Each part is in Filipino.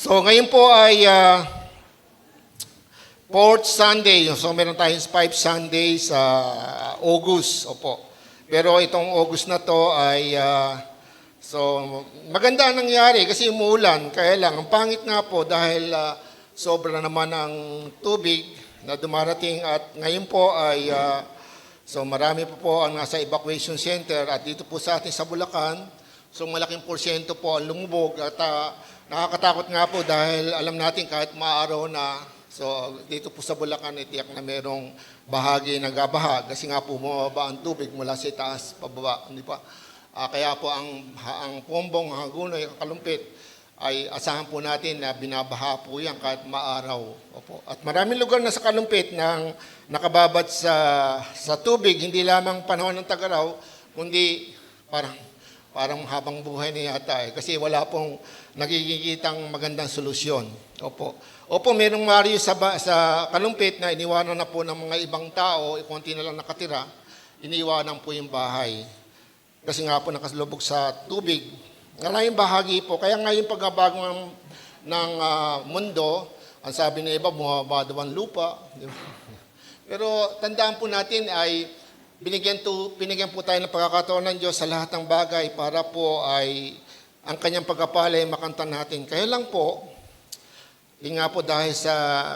So ngayon po ay fourth Sunday. So meron tayong 5 Sundays sa August. Opo. Pero itong August na to ay so maganda ang nangyari kasi umuulan. Kaya lang, ang pangit nga po dahil sobra naman ang tubig na dumarating at ngayon po ay so marami po ang nasa evacuation center at dito po sa atin sa Bulacan. So malaking porsyento po ang lumubog at nakakatakot nga po dahil alam natin kahit maaraw na, so dito po sa Bulacan itiyak na merong bahagi nagabaha kasi nga po bumaba ang tubig mula sa taas pababa, hindi pa. Kaya po ang Pombong, Hagunoy, Kalumpit ay asahan po natin na binabaha po yan kahit maaraw. Opo. At maraming lugar na sa Kalumpit nang nakababad sa tubig, hindi lamang panahon ng tag-araw, kundi parang habang buhay na yata kasi wala pong nagigitang magandang solusyon. Opo, merong Mario sa Kalumpit na iniwanan na po ng mga ibang tao, konti na lang nakatira, iniwanan po yung bahay. Kasi nga po nakasalubog sa tubig. Ngayon bahagi po, kaya ngayon pagbabago ng mundo, ang sabi ng iba, bumaba daw ang lupa. Pero tandaan po natin ay binigyan po tayo ng pagkakataon ng Diyos sa lahat ng bagay para po ay ang kanyang pagkapala ay makanta natin. Kaya lang po, yun nga po dahil sa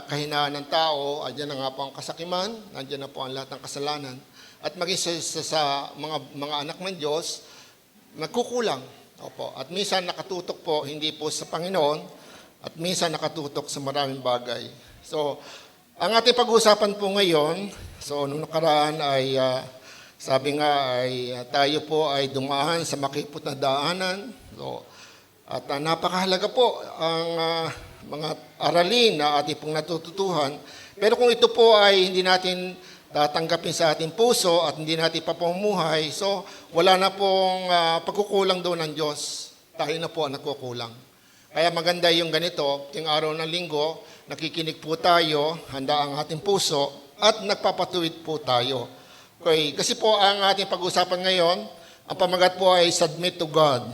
kahinaan ng tao, andyan na nga po ang kasakiman, andyan na po ang lahat ng kasalanan. At maging sa mga anak ng Diyos, nagkukulang. Opo. At minsan nakatutok po, hindi po sa Panginoon, at minsan nakatutok sa maraming bagay. So, ang ating pag-uusapan po ngayon, so nung nakaraan ay, sabi nga ay tayo po ay dumaan sa makipot na daanan. So, at napakahalaga po ang mga aralin na ating pong natututuhan. Pero kung ito po ay hindi natin tatanggapin sa ating puso at hindi natin papamumuhay, so wala na pong pagkukulang doon ng Diyos. Tayo na po ang nagkukulang. Kaya maganda yung ganito, yung araw ng linggo, nakikinig po tayo, handa ang ating puso, at nagpapatuwid po tayo. Okay, kasi po ang ating pag-usapan ngayon, ang pamagat po ay submit to God.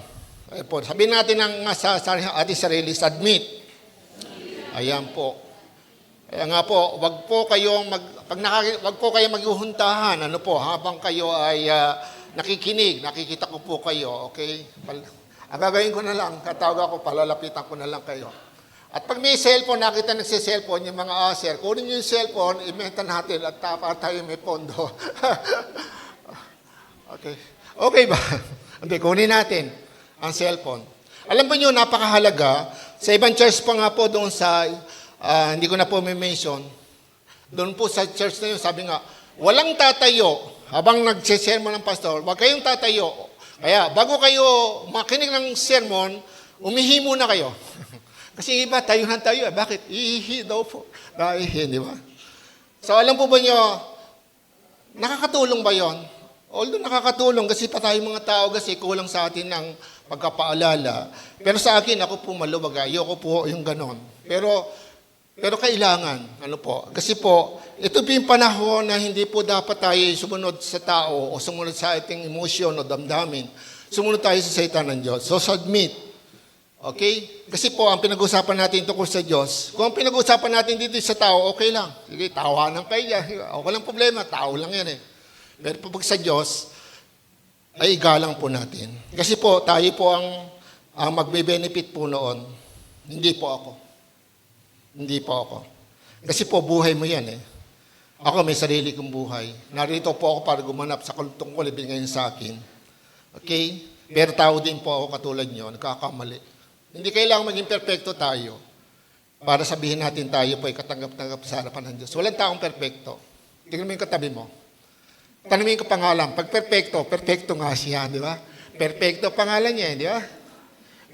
Ay po, sabihin natin sa ating sarili, submit. Ayan po. Kaya nga po, wag po kayong maghuhuntahan, habang kayo ay nakikinig, nakikita ko po kayo, okay? Ang gagawin ko na lang, katawag ako, palalapitan ko na lang kayo. At pag may cellphone, nakita nagsi-cellphone, yung mga aser, kunin yung cellphone, ibenta natin at para tayo may pondo. Okay. Okay ba? Okay, kunin natin ang cellphone. Alam po nyo, napakahalaga. Sa ibang church pa nga po doon sa, hindi ko na po may mention, doon po sa church na yun, sabi nga, walang tatayo. Habang nagsisermon ng pastor, wag kayong tatayo. Kaya, bago kayo makinig ng sermon, umihi muna kayo. Kasi iba, tayo. Bakit? Iihi daw po. Naihi, di ba? So, alam po ba nyo, nakakatulong ba yon? Although nakakatulong kasi pa tayo mga tao kasi kulang sa atin ng pagkapaalala. Pero sa akin, ako po maluwag. Ayoko po yung ganon. Pero kailangan, kasi po, ito po yung panahon na hindi po dapat tayo sumunod sa tao o sumunod sa ating emosyon o damdamin. Sumunod tayo sa salita ng Diyos. So, submit. Okay? Kasi po, ang pinag-usapan natin tungkol sa Diyos, kung ang pinag-usapan natin dito sa tao, okay lang. Sige, tawanan kayo yan. Walang problema, tao lang yan eh. Pero pag sa Diyos, ay igalang po natin. Kasi po, tayo po ang magbe-benefit po noon. Hindi po ako. Kasi po, buhay mo yan eh. Ako may sarili kong buhay. Narito po ako para gumanap sa tungkol ibigay ngayon sa akin. Okay? Pero tao din po ako katulad nyo, nagkakamali. Hindi kailangan maging perfecto tayo para sabihin natin tayo po ay katanggap-tanggap sa harapan ng Diyos. Walang taong perfecto. Tingnan mo yung katabi mo. Tanungin ko pangalan. Pag perfecto nga siya, di ba? Perfecto pangalan niya, di ba?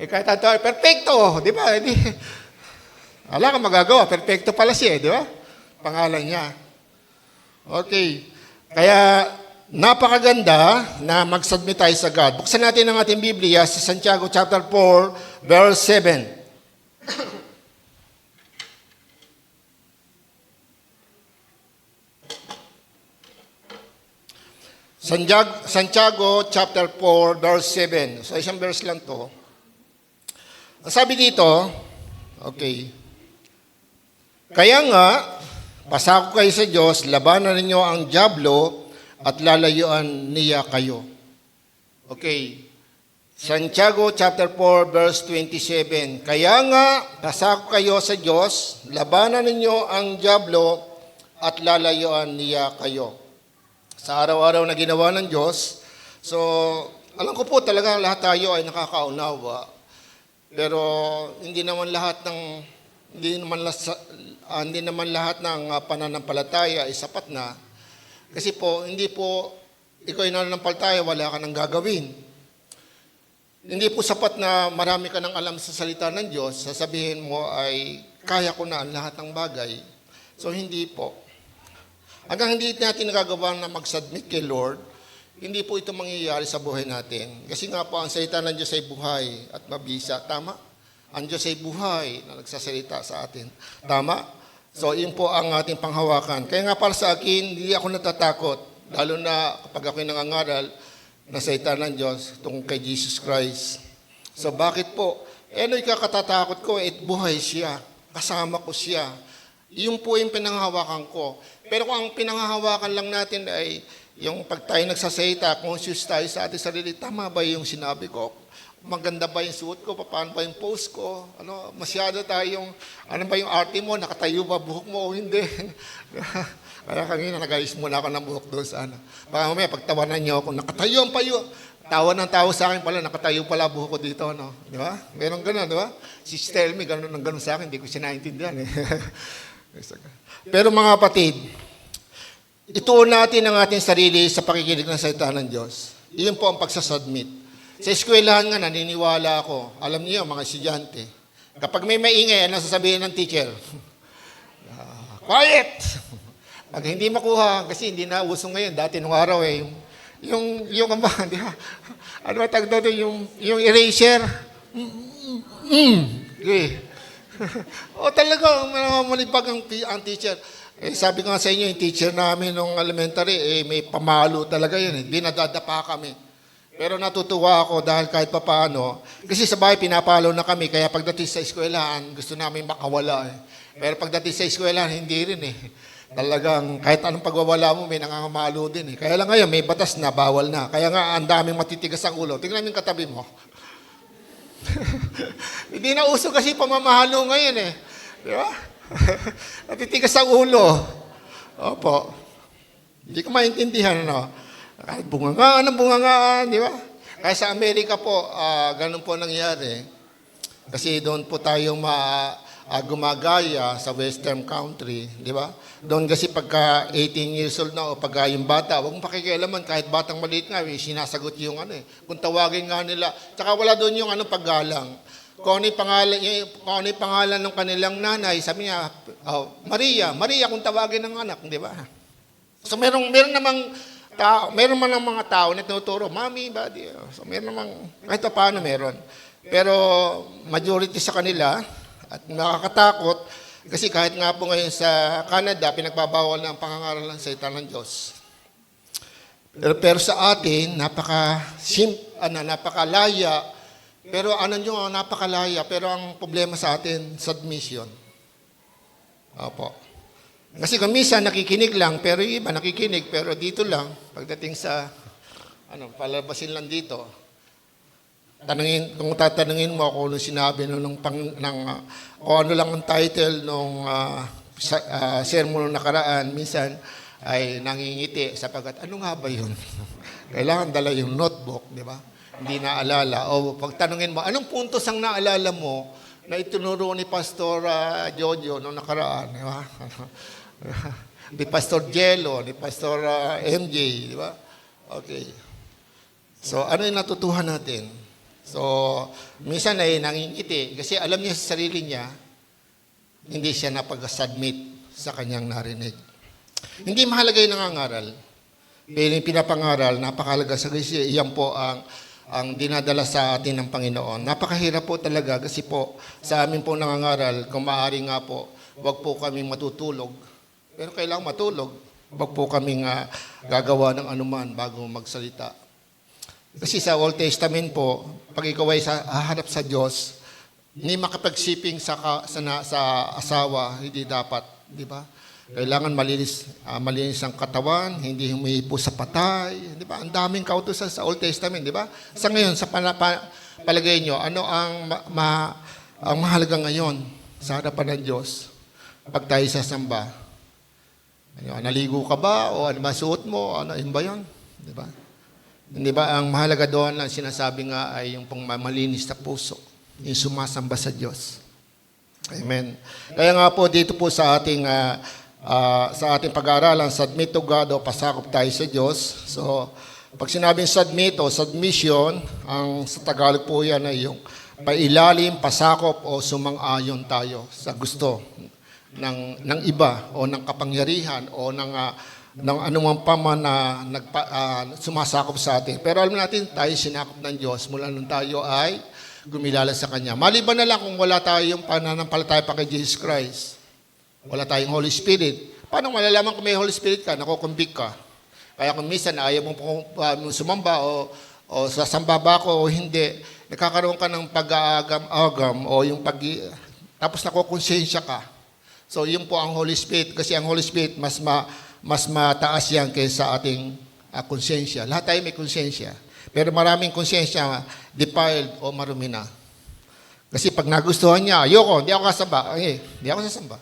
Kahit tayo, perfecto, di ba? Wala kang magagawa. Perfecto pala siya, di ba? Pangalan niya. Okay. Kaya, napakaganda na mag-submit tayo sa God. Buksan natin ang ating Biblia sa Santiago chapter 4, verse 7. Santiago chapter 4, verse 7. So isang verse lang to. Sabi dito, Okay. Kaya nga, pasako kayo sa Diyos, labanan ninyo ang dyablo at lalayuan niya kayo. Okay. Santiago chapter 4 verse 27. Kaya nga, pasako kayo sa Diyos, labanan ninyo ang dyablo at lalayuan niya kayo. Sa araw-araw na ginawa ng Diyos, so alam ko po talaga lahat tayo ay nakakaunawa. Pero hindi naman lahat ng pananampalataya ay sapat na. Kasi po, hindi po ikaw ay nananampalataya, wala ka nang gagawin. Hindi po sapat na marami ka nang alam sa salita ng Diyos, sasabihin mo ay kaya ko na ang lahat ng bagay. So hindi po. Hanggang hindi natin nagagawa na mag-submit kay Lord, hindi po ito mangyayari sa buhay natin. Kasi nga po, ang salita ng Diyos ay buhay at mabisa. Tama? Ang Diyos ay buhay na nagsasalita sa atin. Tama? So, yun po ang ating panghawakan. Kaya nga para sa akin, hindi ako natatakot. Lalo na kapag ako'y nangangaral na salita ng Diyos tungkol kay Jesus Christ. So, bakit po? Ano ikakatatakot ko? Buhay siya. Kasama ko siya. Yun po yung pinanghahawakan ko. Pero kung ang pinanghahawakan lang natin ay yung pag tayo nagsasalita, conscious tayo sa ating sarili, tama ba yung sinabi ko? Maganda ba yung suot ko? Paano ba yung pose ko? Masyado tayong, ano ba yung arte mo? Nakatayo ba buhok mo o hindi? Kaya kanina nag-ayos muna ako ng buhok doon sa ano. Baka mamaya pagtawanan niyo ako, nakatayo ang payo. Tawa ng tao sa akin pala, nakatayo pala buhok ko dito. No? Di ba? Meron gano'n, di ba? Si Stelmi, gano'n sa akin, hindi ko sinaintindihan. Pero mga kapatid, ituon natin ang ating sarili sa pakikinig ng salita ng Diyos. Iyon po ang pagsasubmit. Sa eskwelahan nga, naniniwala ako. Alam niyo, mga estudyante, kapag may maingay, ano sasabihin ng teacher? Quiet! Pag hindi makuha, kasi hindi na uso ngayon, dati nung araw yung di ba? Ano ba tag doon, yung eraser? Okay. O talaga, malipag ang teacher. Sabi ko nga sa inyo, yung teacher namin nung elementary, may pamalo talaga yun. Binadadapa kami. Pero natutuwa ako dahil kahit papaano, kasi sa bahay pinapalo na kami, kaya pagdating sa eskwelahan, gusto namin makawala. Pero pagdating sa eskwelahan, hindi rin Talagang kahit anong pagwawala mo, may nangangamalo din Kaya lang ngayon, may batas na, bawal na. Kaya nga, ang daming matitigas ang ulo. Tingnan mo yung katabi mo. Hindi na uso kasi pamamahalo ngayon Di ba? Natitigas ang ulo. Opo. Hindi ko maintindihan, Kahit bungangaan, di ba? Kaya sa Amerika po, ganun po nangyari. Kasi doon po tayo gumagaya sa western country, di ba? Doon kasi pagka 18 years old na o pagka yung bata, huwag mong pakikialaman kahit batang maliit nga, sinasagot yung kung tawagin nga nila. Tsaka wala doon yung paggalang. Kung ano yung pangalan ng kanilang nanay, sabi niya, Maria kung tawagin ng anak, di ba? So meron namang tao, meron man ng mga tao na tinuturo, Mami, Daddy. So meron namang, kahit paano meron. Pero majority sa kanila, at nakakatakot, kasi kahit nga po ngayon sa Canada, pinagbabawal na ang pangangaral ng salita ng Diyos. Pero sa atin, napakalaya, pero napakalaya, pero ang problema sa atin, submission. Opo. Kasi kung minsan nakikinig lang, pero yung iba nakikinig, pero dito lang, pagdating sa, palabasin lang dito, kung tatanungin mo kung ano sinabi kung ano lang ang title nung sermon nung nakaraan, minsan ay nangingiti sapagkat ano nga ba yun? Kailangan dala yung notebook, di ba? Hindi naalala. O pagtanungin mo, anong puntos ang naalala mo na itinuro ni Pastor Jojo nung nakaraan, di ba? Ni Pastor Jello, ni Pastor MJ, di ba? Okay. So, ano yung natutuhan natin? So, minsan ay nangingiti kasi alam niya sa sarili niya, hindi siya napag-submit sa kanyang narinig. Hindi mahalaga yung nangangaral. Pero yung pinapangaral, napakahalaga sa kasi iyan po ang dinadala sa atin ng Panginoon. Napakahirap po talaga kasi po sa amin po nangangaral, kung maaari nga po, wag po kami matutulog. Pero kailangan matulog. Wag po kaming gagawa ng anuman bago magsalita. Kasi sa Old Testament po, pag ikaw ay hahanap sa Diyos, Hindi makapagsiping sa asawa, hindi dapat, di ba? Kailangan malinis ang katawan, hindi humihipo sa patay, di ba? Ang daming kautusan sa Old Testament, di ba? Sa ngayon, sa palagay nyo, ano ang ang mahalaga ngayon sa harapan ng Diyos pag tayo sasamba? Ano, naligo ka ba? O ano ba suot mo? Ano yun ba yun? Di ba? Hindi ba ang mahalaga doon ang sinasabi nga ay yung pang malinis na puso, yung sumasamba sa Diyos. Amen. Kaya nga po dito po sa ating pag-aaralan, submit to God o pasakop tayo sa Diyos. So, pag sinabing submit o submission, ang sa Tagalog po yan ay yung pailalim, pasakop o sumang-ayon tayo sa gusto ng iba o ng kapangyarihan o ng anumang paman na sumasakop sa atin. Pero alam natin, tayo sinakop ng Diyos mula nung tayo ay gumilala sa Kanya. Maliban na lang kung wala tayong pananampalataya pa kay Jesus Christ. Wala tayong Holy Spirit. Paano malalaman kung may Holy Spirit ka? Nakukumbik ka. Kaya kung minsan ayaw mo sumamba o sasamba ba ako o hindi, nagkakaroon ka ng pag-aagam-agam o yung tapos nakukonsensya ka. So yun po ang Holy Spirit kasi ang Holy Spirit mas mataas yan kaysa ating konsensya. Lahat tayo may konsensya. Pero maraming konsensya defiled o marumi na. Kasi pag nagustuhan niya, ayoko, hindi ako kasamba. Hindi ako sasamba.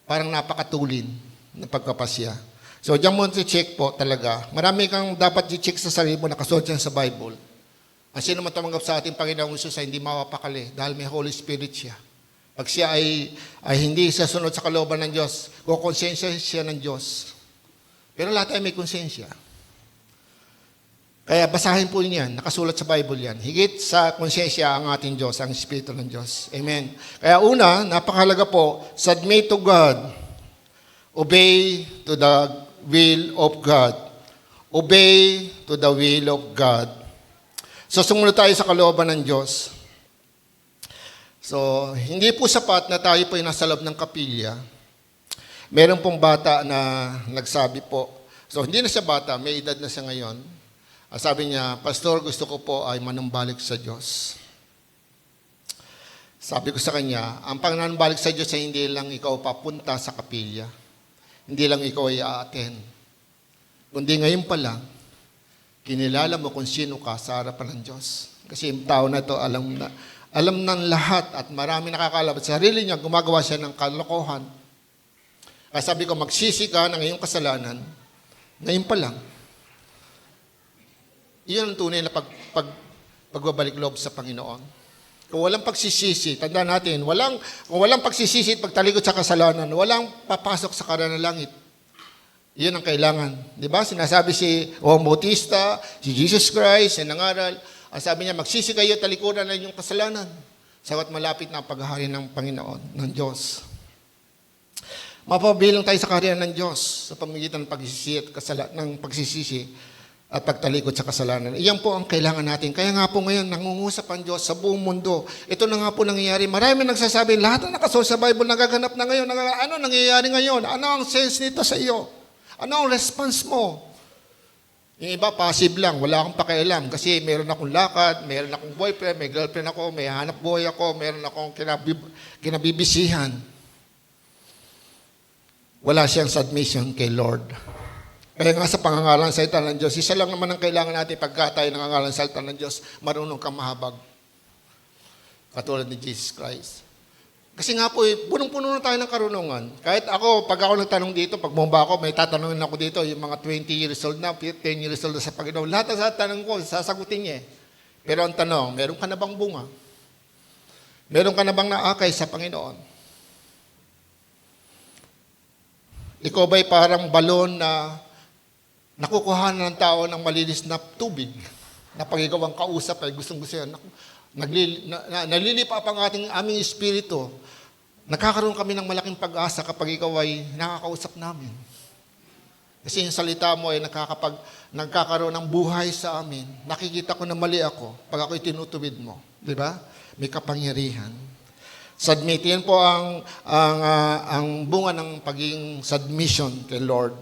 Parang napakatulin ng pagkapasya. So, diyan mo check po talaga. Marami kang dapat i-check sa sarili mo, nakasuot yan sa Bible. Ang sino man tumanggap sa ating Panginoong Hesus ay hindi mapapakali dahil may Holy Spirit siya. Pag siya ay hindi sasunod sa kalooban ng Diyos, kukonsensya siya ng Diyos. Pero lahat ay may konsensya. Kaya basahin po niyan, nakasulat sa Bible yan. Higit sa konsensya ang ating Diyos, ang Espiritu ng Diyos. Amen. Kaya una, napakahalaga po, submit to God. Obey to the will of God. Obey to the will of God. So, sumunod tayo sa kalooban ng Diyos. So, hindi po sapat na tayo po yung nasa loob ng kapilya. Meron pong bata na nagsabi po. So, hindi na siya bata, may edad na siya ngayon. Sabi niya, Pastor, gusto ko po ay manumbalik sa Diyos. Sabi ko sa kanya, ang pananambalik sa Diyos ay hindi lang ikaw papunta sa kapilya. Hindi lang ikaw ay a-attend. Kundi ngayon pa lang, kinilala mo kung sino ka sa harapan ng Diyos. Kasi yung tao na ito alam ng lahat at marami nakakalabat. Sa sarili niya, gumagawa siya ng kalokohan. Kaya sabi ko, magsisi ka ng iyong kasalanan, ngayon pa lang. Iyon ang tunay na pagbabalik loob sa Panginoon. Kung walang pagsisisi, tandaan natin, kung walang pagsisisi at pagtalikod sa kasalanan, walang papasok sa kanan ng langit. Iyon ang kailangan. Di ba? Sinasabi si Juan Bautista, si Jesus Christ, si nangaral, ang sabi niya, magsisi kayo, talikuran na inyong kasalanan. Sabat malapit na ang paghahari ng Panginoon, ng Diyos. Mapabilang tayo sa kaharian ng Diyos sa pamamagitan ng pagsisisi at pagtalikod sa kasalanan. Iyan po ang kailangan natin. Kaya nga po ngayon, nangungusap ang Diyos sa buong mundo. Ito na nga po nangyayari. Marami nagsasabi, lahat na nakasulat sa Bible nagaganap na ngayon. Ano nangyayari ngayon? Ano ang sense nito sa iyo? Ano ang response mo? Yung iba, passive lang. Wala akong pakialam. Kasi meron akong lakad, meron akong boyfriend, may girlfriend ako, may hanap buhay ako, meron akong kinabibisihan. Wala siyang submission kay Lord. Kaya nga sa pangangalan sa salita ng Diyos, isa lang naman ang kailangan natin pagka tayo nangangalan sa salita ng Diyos, marunong kang mahabag. Katulad ni Jesus Christ. Kasi nga po, punong-puno na tayo ng karunungan. Kahit ako, pag ako nagtanong dito, pag bumaba ako, may tatanungin ako dito, yung mga 20 years old na, 10 years old na sa Panginoon. Lahat sa tanong ko, sasagutin niya. Pero ang tanong, meron ka na bang bunga? Meron ka na bang naakay sa Panginoon? Ikaw ba'y parang balon na nakukuha ng tao ng malinis na tubig na pag ikaw ang kausap ay gustong-gusto yan. Nalilipap ang aming espiritu. Nagkakaroon kami ng malaking pag-asa kapag ikaw ay nakakausap namin. Kasi yung salita mo ay nagkakaroon ng buhay sa amin. Nakikita ko na mali ako pag ako'y tinutuwid mo. Di ba? May kapangyarihan. Submit. Yan po ang bunga ng pagiging submission kay Lord.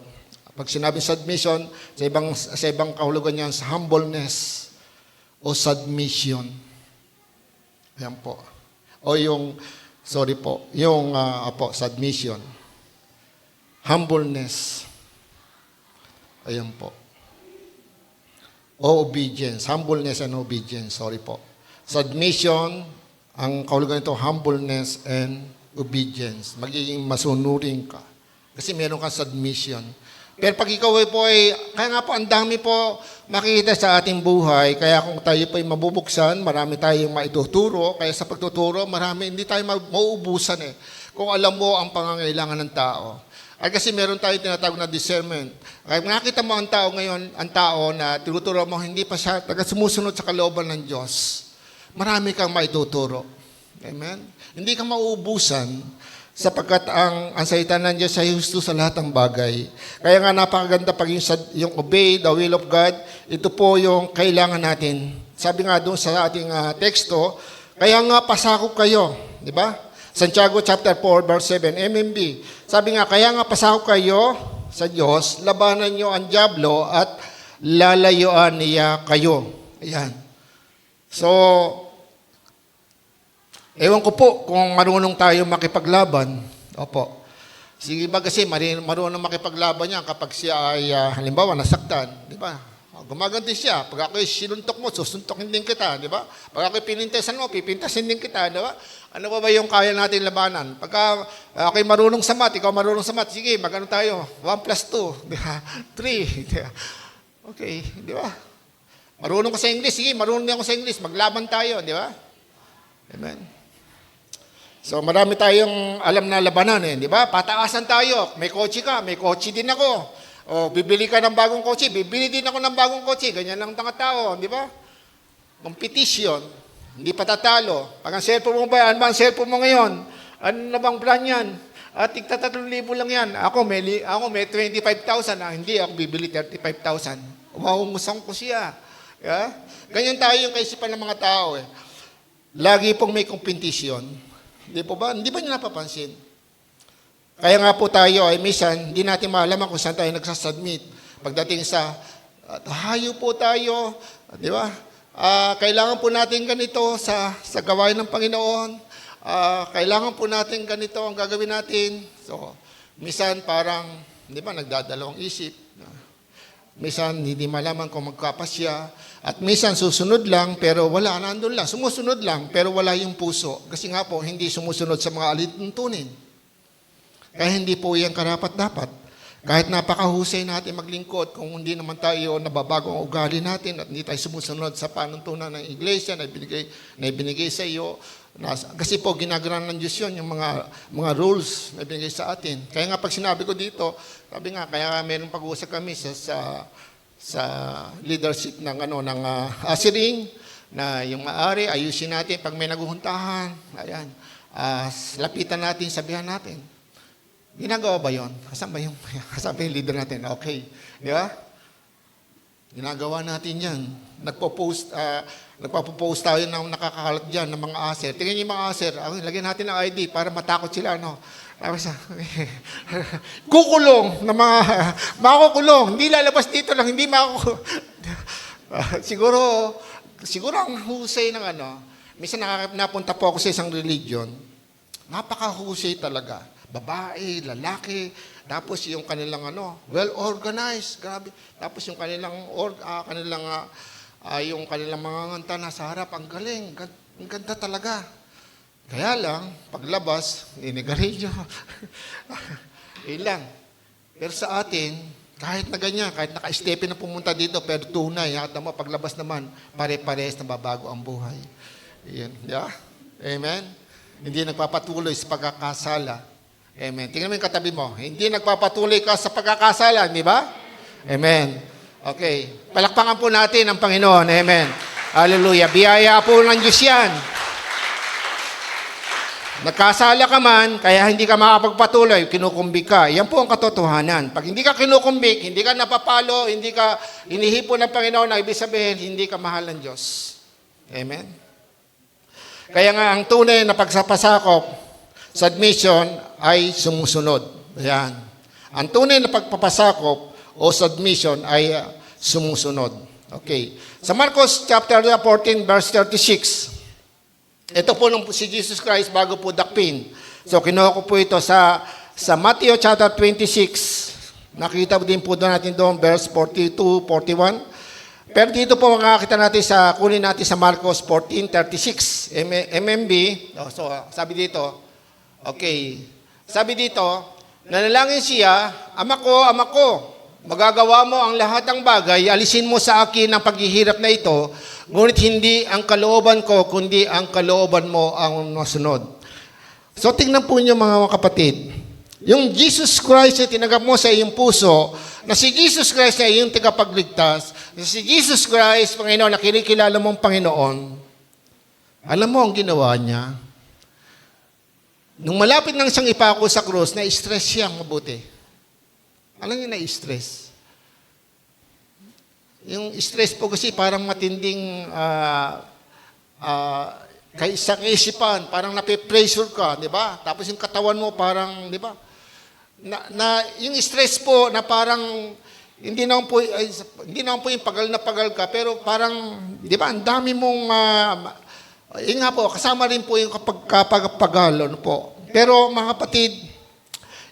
Pag sinabing submission, sa ibang kahulugan niyan, sa humbleness o submission. Ayan po. O yung, sorry po, yung submission. Humbleness. Ayan po. O obedience. Humbleness and obedience. Sorry po. Submission, ang kahulugan nito, humbleness and obedience. Magiging masunurin ka. Kasi meron kang submission. Pero pag ikaw po ay, kaya nga po, ang dami po makikita sa ating buhay. Kaya kung tayo po ay mabubuksan, marami tayong maituturo. Kaya sa pagtuturo, hindi tayo mauubusan eh. Kung alam mo ang pangangailangan ng tao. Ay kasi meron tayong tinatawag na discernment. Kaya nakita mo ang tao ngayon, ang tao na tinuturo mo, hindi pa siya sumusunod sa kalooban ng Diyos. Marami kang maituturo. Amen? Hindi ka mauubusan sapagkat ang salita ng Diyos ay husto sa lahat ng bagay. Kaya nga napakaganda pag yung obey the will of God, ito po yung kailangan natin. Sabi nga doon sa ating teksto, kaya nga pasakop kayo, di ba? Santiago chapter 4 verse 7, MMB. Sabi nga, kaya nga pasakop kayo sa Diyos, labanan nyo ang dyablo at lalayuan niya kayo. Ayan. So, ewan ko po kung marunong tayo makipaglaban. Opo. Sige ba kasi marunong makipaglaban niya kapag siya ay halimbawa nasaktan, di ba? Gumaganti siya. Pag ako'y sinuntok mo, susuntokin din kita, di ba? Pag ako'y pinintasan mo, pipintasin din kita, di ba? Ano ba yung kaya natin labanan? Pagka ako'y marunong sa math, ikaw marunong sa math, sige, magano tayo? 1 plus 2, di ba? 3, di ba? Okay, di ba? Marunong ko sa English, sige, marunong din ako sa English, maglaban tayo, di ba? Amen. So marami tayong alam na labanan eh, di ba? Pataasan tayo. May kotse ka, may kotse din ako. O bibili ka ng bagong kotse, bibili din ako ng bagong kotse. Ganyan lang ang tao, di ba? Competition. Hindi patatalo. Pag ang cellphone mo ba, ano ba ang cellphone mo ngayon? Ano na bang plan yan? At tigta 3,000 lang yan. Ako may 25,000. Hindi ako bibili 35,000. Umahumusan ko siya. Yeah? Ganyan tayo yung kaisipan ng mga tao eh. Lagi pong may competition. Hindi po ba? Hindi ba niyo napapansin? Kaya nga po tayo ay minsan, hindi natin malaman kung saan tayo nagsasubmit. Pagdating sa, hayo po tayo, di ba? Kailangan po natin ganito sa gawain ng Panginoon. Kailangan po natin ganito ang gagawin natin. So, minsan parang, di ba, nagdadalawang isip. Minsan, hindi malaman kung magkapasya. At minsan, susunod lang, pero wala, nandun lang. Sumusunod lang, pero wala yung puso. Kasi nga po, hindi sumusunod sa mga alituntunin. Kaya hindi po yan karapat-dapat. Kahit napakahusay natin maglingkod, kung hindi naman tayo nababago ang ugali natin at hindi tayo sumusunod sa panuntunan ng iglesia na ibinigay sa iyo. Kasi po, ginagawa ng Diyos yun, yung mga rules na ibinigay sa atin. Kaya nga pag sinabi ko dito, sabi nga, kaya mayroong pag-uusap kami sa leadership ng Asiring, na yung maari, ayusin natin pag may naguhuntahan. Ayan. Lapitan natin, sabihan natin. Ginagawa ba yun? Asan ba yung leader natin? Okay. Di ba? Ginagawa natin yan. Nagpo-post tayo na nakakalat dyan ng mga aser. Tingnan niyo yung mga aser. Lagyan natin ng ID para matakot sila. Tapos, kukulong na makukulong. Hindi lalabas dito lang, hindi makukulong. Siguro ang husay ng minsan napunta po ako sa isang religion. Napakahusay talaga. Babae, lalaki, tapos yung kanilang well-organized, grabe. Tapos yung kanilang mga nganta nasa harap, ang galing, ang ganda talaga. Kaya lang, paglabas, inigarilyo. Ilang. Pero sa atin, kahit na ganyan, kahit naka-stepe na pumunta dito, pero tunay, paglabas naman, pare-pares na babago ang buhay. Yan. Yeah? Amen? Hindi nagpapatuloy sa pagkakasala. Amen. Tingnan mo yung katabi mo. Hindi nagpapatuloy ka sa pagkakasala, di ba? Amen. Okay. Palakpakan po natin ang Panginoon. Amen. Hallelujah. Biyaya po ng Diyos yan. Nagkasala ka man, kaya hindi ka makapagpatuloy, kinukumbik ka. Yan po ang katotohanan. Pag hindi ka kinukumbik, hindi ka napapalo, hindi ka inihipon ng Panginoon, ibig sabihin, hindi ka mahal ng Diyos. Amen. Kaya nga, ang tunay na pagsapasakop, submission ay sumusunod. Ayan. Ang tunay na pagpapasakop o submission ay sumusunod. Okay. Sa Marcos chapter 14 verse 36. Ito po nung si Jesus Christ bago po dakpin. So kinuha ko po ito sa Matthew chapter 26. Nakita din po doon natin doon, verse 42, 41. Pero dito po makakita natin kunin natin sa Marcos 14:36, MMB. So sabi dito, okay. Sabi dito, nanalangin siya, Ama ko, magagawa mo ang lahat ng bagay, alisin mo sa akin ang paghihirap na ito, ngunit hindi ang kalooban ko, kundi ang kalooban mo ang masunod. So tingnan po niyo mga kapatid, yung Jesus Christ na tinanggap mo sa iyong puso, na si Jesus Christ ay iyong tagapagligtas, na si Jesus Christ, Panginoon, na kinikilala mong Panginoon, alam mo ang ginawa niya? Nung malapit nang siyang ipako sa krus, na-stress siyang mabuti. Alam niyo na-stress? Yung stress po kasi parang matinding sa isipan, parang nape-pressure ka, di ba? Tapos yung katawan mo parang, di ba? Yung stress po na parang hindi naman po yung pagal na pagal ka, pero parang, di ba, ang dami mong, yun nga po, kasama rin po yung kapag pagal, po. Pero mga kapatid,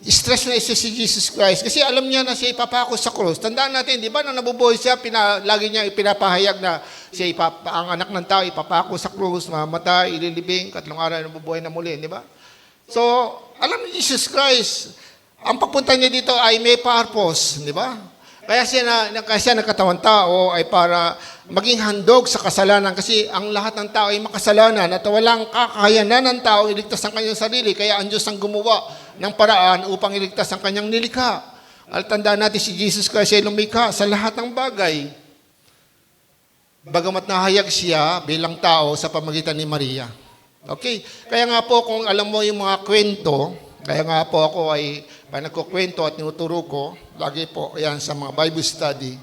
stress na isa si Jesus Christ. Kasi alam niya na siya ipapako sa cross. Tandaan natin, di ba, nang nabubuhay siya, lagi niya ipinapahayag na siya ang anak ng tao, ipapako sa cross, mamatay, ililibing, 3 araw nabubuhay na muli, di ba? So, alam ni Jesus Christ, ang papunta niya dito ay may purpose, di ba? Kaya siya nagkatawang tao ay para maging handog sa kasalanan kasi ang lahat ng tao ay makasalanan at walang kakayanan ng tao iligtas ang kanyang sarili. Kaya ang Diyos ang gumawa ng paraan upang iligtas ang kanyang nilikha. At tandaan natin si Jesus Christ ay lumikha sa lahat ng bagay. Bagamat nahayag siya bilang tao sa pamagitan ni Maria. Okay? Kaya nga po kung alam mo yung mga kwento, kaya nga po ako ay nagkukwento at tinuturo ko, lagi po yan sa mga Bible study.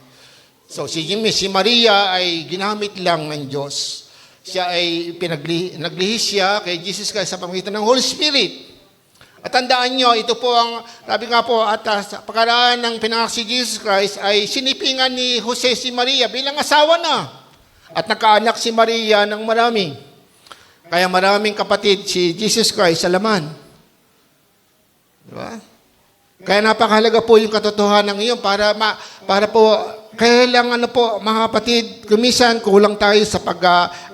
So si Maria ay ginamit lang ng Diyos. Siya ay naglihis siya kay Jesus Christ sa pamamagitan ng Holy Spirit. At tandaan nyo, ito po ang, sabi nga po, at sa pagkaraan ng pinanganak si Jesus Christ ay sinipingan ni Jose si Maria bilang asawa na. At nagkaanak si Maria ng marami. Kaya maraming kapatid si Jesus Christ sa laman. Diba? Kaya napakahalaga po yung katotohanan ngayon para po, kaya lang mga kapatid, kumisan kulang tayo sa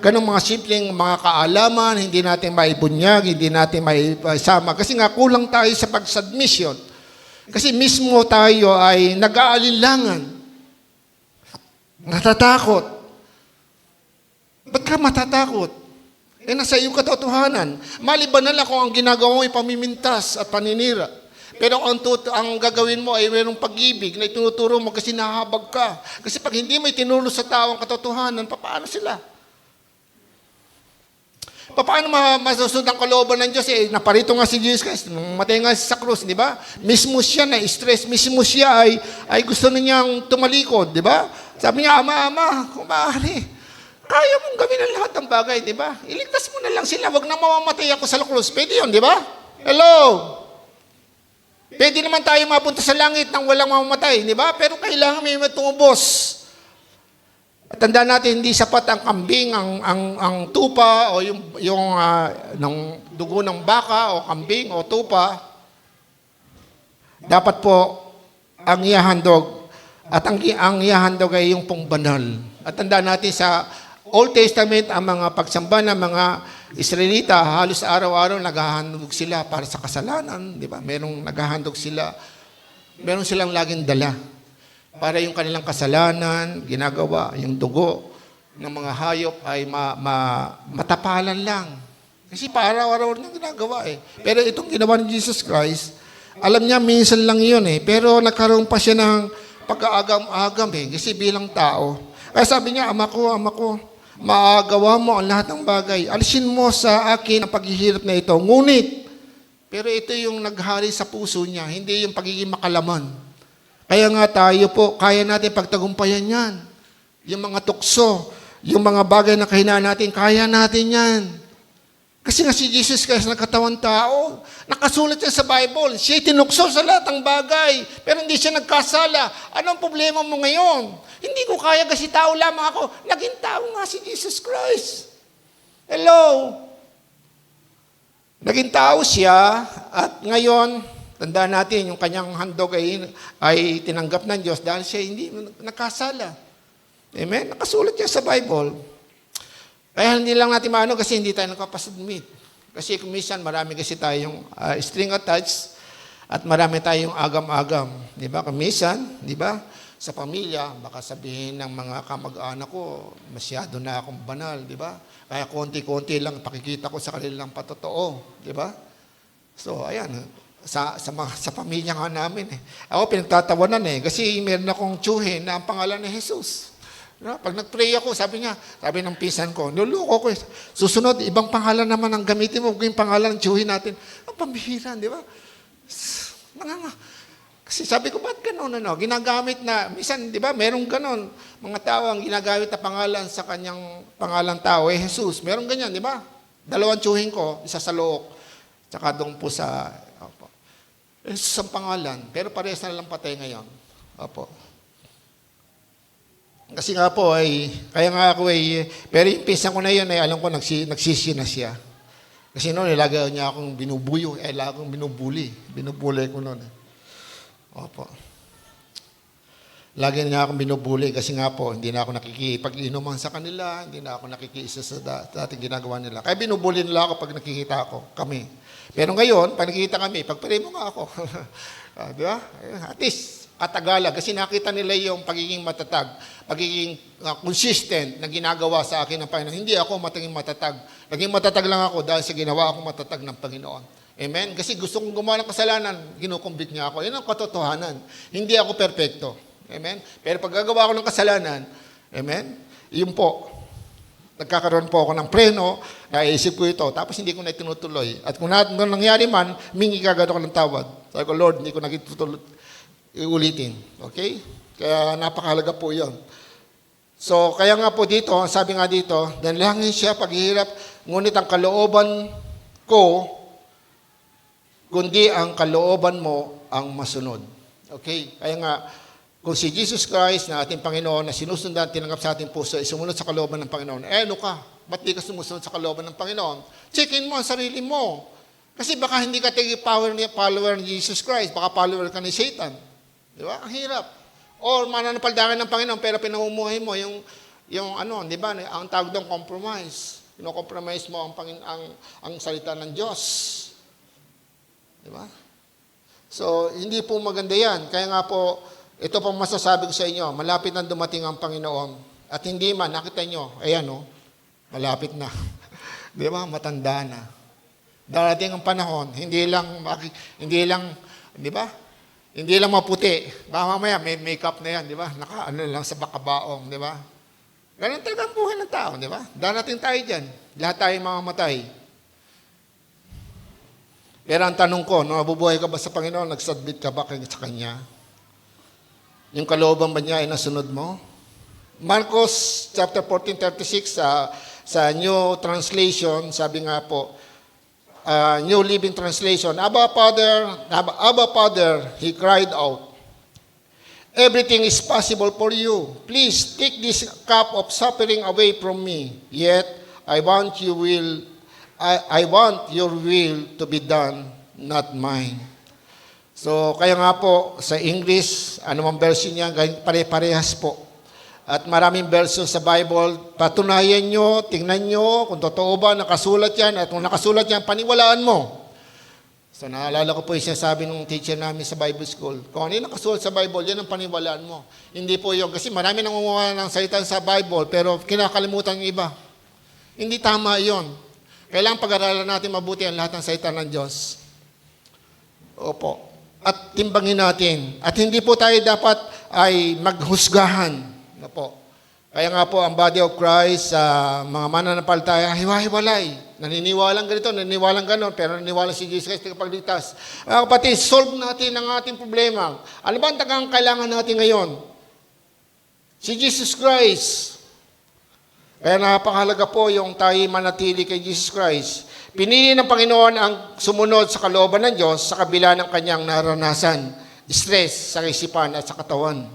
ganong mga simpleng mga kaalaman, hindi natin maibunyag, hindi natin maisama. Kasi nga kulang tayo sa pag-submission. Kasi mismo tayo ay nag-aalinlangan. Natatakot. Ba't ka matatakot? Nasa iyong katotohanan. Maliban na lang kung ang ginagawa mo ay pamimintas at paninira. Pero ang gagawin mo ay mayroong pag-ibig na itinuturo mo kasi nahabag ka. Kasi pag hindi mo itinuro sa tao ang katotohanan, paano sila? Paano masusunod ang kalooban ng Diyos? Naparito nga si Jesus Christ, matay nga sa krus, di ba? Mismo siya na stress, mismo siya ay gusto na niyang tumalikod, di ba? Sabi niya, Ama, kung maaari, kaya mong gawin ang lahat ng bagay, di ba? Iligtas mo na lang sila, wag na mamamatay ako sa krus. Pwede yun, di ba? Hello? Pwede naman tayo mapunta sa langit nang walang mamamatay, di ba? Pero kailangan may matubos. At tandaan natin, hindi sapat ang kambing, ang tupa, o ng dugo ng baka, o kambing, o tupa. Dapat po, ang ihahandog, at ang ihahandog ay yung pong banal. At tandaan natin sa Old Testament, ang mga pagsamba ng mga Israelita, halos araw-araw naghahandog sila para sa kasalanan, di ba? Merong naghahandog sila, meron silang laging dala. Para yung kanilang kasalanan, ginagawa, yung dugo ng mga hayop ay matapalan lang. Kasi para araw-araw nang ginagawa eh. Pero itong ginawa ni Jesus Christ, alam niya minsan lang yun eh. Pero nagkaroon pa siya ng pag-aagam-agam eh. Kasi bilang tao. Kaya sabi niya, Ama ko, maagawa mo ang lahat ng bagay. Alisin mo sa akin ang paghihirap na ito. Ngunit, pero ito yung naghari sa puso niya, hindi yung pagiging makalaman. Kaya nga tayo po, kaya natin pagtagumpayan yan. Yung mga tukso, yung mga bagay na kahinaan natin, kaya natin yan. Kasi nga si Jesus Christ nagkatawang tao, nakasulat siya sa Bible, siya tinukso sa lahat ng bagay, pero hindi siya nagkasala. Anong problema mo ngayon? Hindi ko kaya kasi tao lamang ako. Naging tao nga si Jesus Christ. Hello? Naging tao siya at ngayon, tandaan natin, yung kanyang handog ay tinanggap ng Diyos dahil siya hindi nakasala. Amen? Nakasulat siya sa Bible. Kaya hindi lang natin maano kasi hindi tayo nakapasubmit. Kasi kung minsan marami kasi tayong string attached at marami tayong agam-agam. Di ba? Kung minsan, di ba? Sa pamilya, baka sabihin ng mga kamag-anak ko, masyado na akong banal, di ba? Kaya konti-konti lang pakikita ko sa kanilang patotoo, di ba? So, ayan, sa pamilya nga namin Ako pinagtatawanan kasi meron akong tiyuhin na ang pangalan ni Jesus. No? Pag nag-pray ako, sabi ng pinsan ko, niluloko ko susunod, ibang pangalan naman ang gamitin mo, yung pangalan ng tiyuhin natin. Ang pambihira, di ba? Kasi sabi ko, ba't gano'n? Ginagamit na, minsan, di ba, merong gano'n. Mga tao ang ginagamit na pangalan sa kanyang pangalang tao, Jesus. Merong ganyan, di ba? 2 tiyuhin ko, isa sa Look, tsaka doon po sa, Jesus ang pangalan, pero parehas na lang patay ngayon. Opo. Kasi nga po, kaya nga ako pero yung pinsan ko na yun, alam ko, nagsisi na siya. Kasi noon, lagi niya akong binubuyo, lagi akong binubuli. Binubuli ko noon. Opo. Lagi niya akong binubuli kasi nga po, hindi na ako nakikipag-inuman sa kanila, hindi na ako nakikiisa sa dating ginagawa nila. Kaya binubuli nila ako pag nakikita ako, kami. Pero ngayon, pag nakikita kami, pagpare mo nga ako. Di ba? At least, katagalan. Kasi nakita nila yung pagiging matatag, pagiging consistent na ginagawa sa akin ng Panginoon. Hindi ako mataging matatag. Naging matatag lang ako dahil sa ginawa akong matatag ng Panginoon. Amen? Kasi gusto kong gumawa ng kasalanan, kinukumbit niya ako. Yan ang katotohanan. Hindi ako perpekto. Amen? Pero pag gagawa ako ng kasalanan, amen? Yun po. Nagkakaroon po ako ng preno, naisip ko ito, tapos hindi ko na tinutuloy. At kung nangyari man, mingi kagad ako ng tawad. Sabi ko, Lord, hindi ko na iulitin. Okay? Kaya napakahalaga po yun. So, kaya nga po dito, sabi nga dito, nanalangin siya paghihirap, ngunit ang kalooban ko, kundi ang kalooban mo ang masunod. Okay? Kaya nga, kung si Jesus Christ na ating Panginoon na sinusundan, tinanggap sa ating puso, sumunod sa kalooban ng Panginoon, ano ka? Ba't di ka sumusunod sa kalooban ng Panginoon? Checkin mo ang sarili mo. Kasi baka hindi ka follower ni Jesus Christ, baka follower ka ni Satan. Di ba? Ang hirap. Or mananampaldagan ng Panginoon, pero pinamumuhay mo yung di ba? Ang tawag doon, compromise. Pino-compromise mo ang salita ng Diyos. Di ba? So, hindi po maganda yan. Kaya nga po, ito pong masasabi ko sa inyo, malapit na dumating ang Panginoon. At hindi man, nakita nyo, ayan malapit na. Di ba? Matanda na. Darating ang panahon, hindi lang, di ba? Hindi lang maputi. Baka mamaya may makeup na yan, di ba? Naka-ano lang sa bakabaong, di ba? Ganun talaga ang buhay ng tao, di ba? Darating tayo dyan. Lahat tayo mamamatay. Pero ang tanong ko, nabubuhay ka ba sa Panginoon? Nag-submit ka ba sa Kanya? Yung kalooban ba niya ay nasunod mo? Marcos chapter 14:36 sa New Translation, sabi nga po, New Living Translation, Abba Father, he cried out, everything is possible for you. Please take this cup of suffering away from me. Yet I want your will to be done, not mine. So, kaya nga po, sa English, anumang version niya, pare-parehas po. At maraming version sa Bible, patunayan nyo, tingnan nyo, kung totoo ba, nakasulat yan, at kung nakasulat yan, paniwalaan mo. So, naalala ko po yung sinasabi ng teacher namin sa Bible School, kung ano yung nakasulat sa Bible, yan ang paniwalaan mo. Hindi po yun, kasi marami nangunguha ng salita sa Bible, pero kinakalimutan yung iba. Hindi tama yun. Kailangan pag-aralan natin mabuti ang lahat ng salita ng Diyos. Opo. At timbangin natin. At hindi po tayo dapat ay maghusgahan. Opo. Kaya nga po, ang body of Christ, mga mananampalataya, hiwa-hiwalay. Naniniwalang ganito, naniniwalang ganon, pero naniniwala si Jesus Christ pagligtas. Mga kapatid, solve natin ang ating problema. Ano ba ang tagang kailangan natin ngayon? Si Jesus Christ. Kaya napakahalaga po yung tayo manatili kay Jesus Christ. Pinili ng Panginoon ang sumunod sa kalooban ng Diyos sa kabila ng kanyang naranasan, stress sa isipan at sa katawan.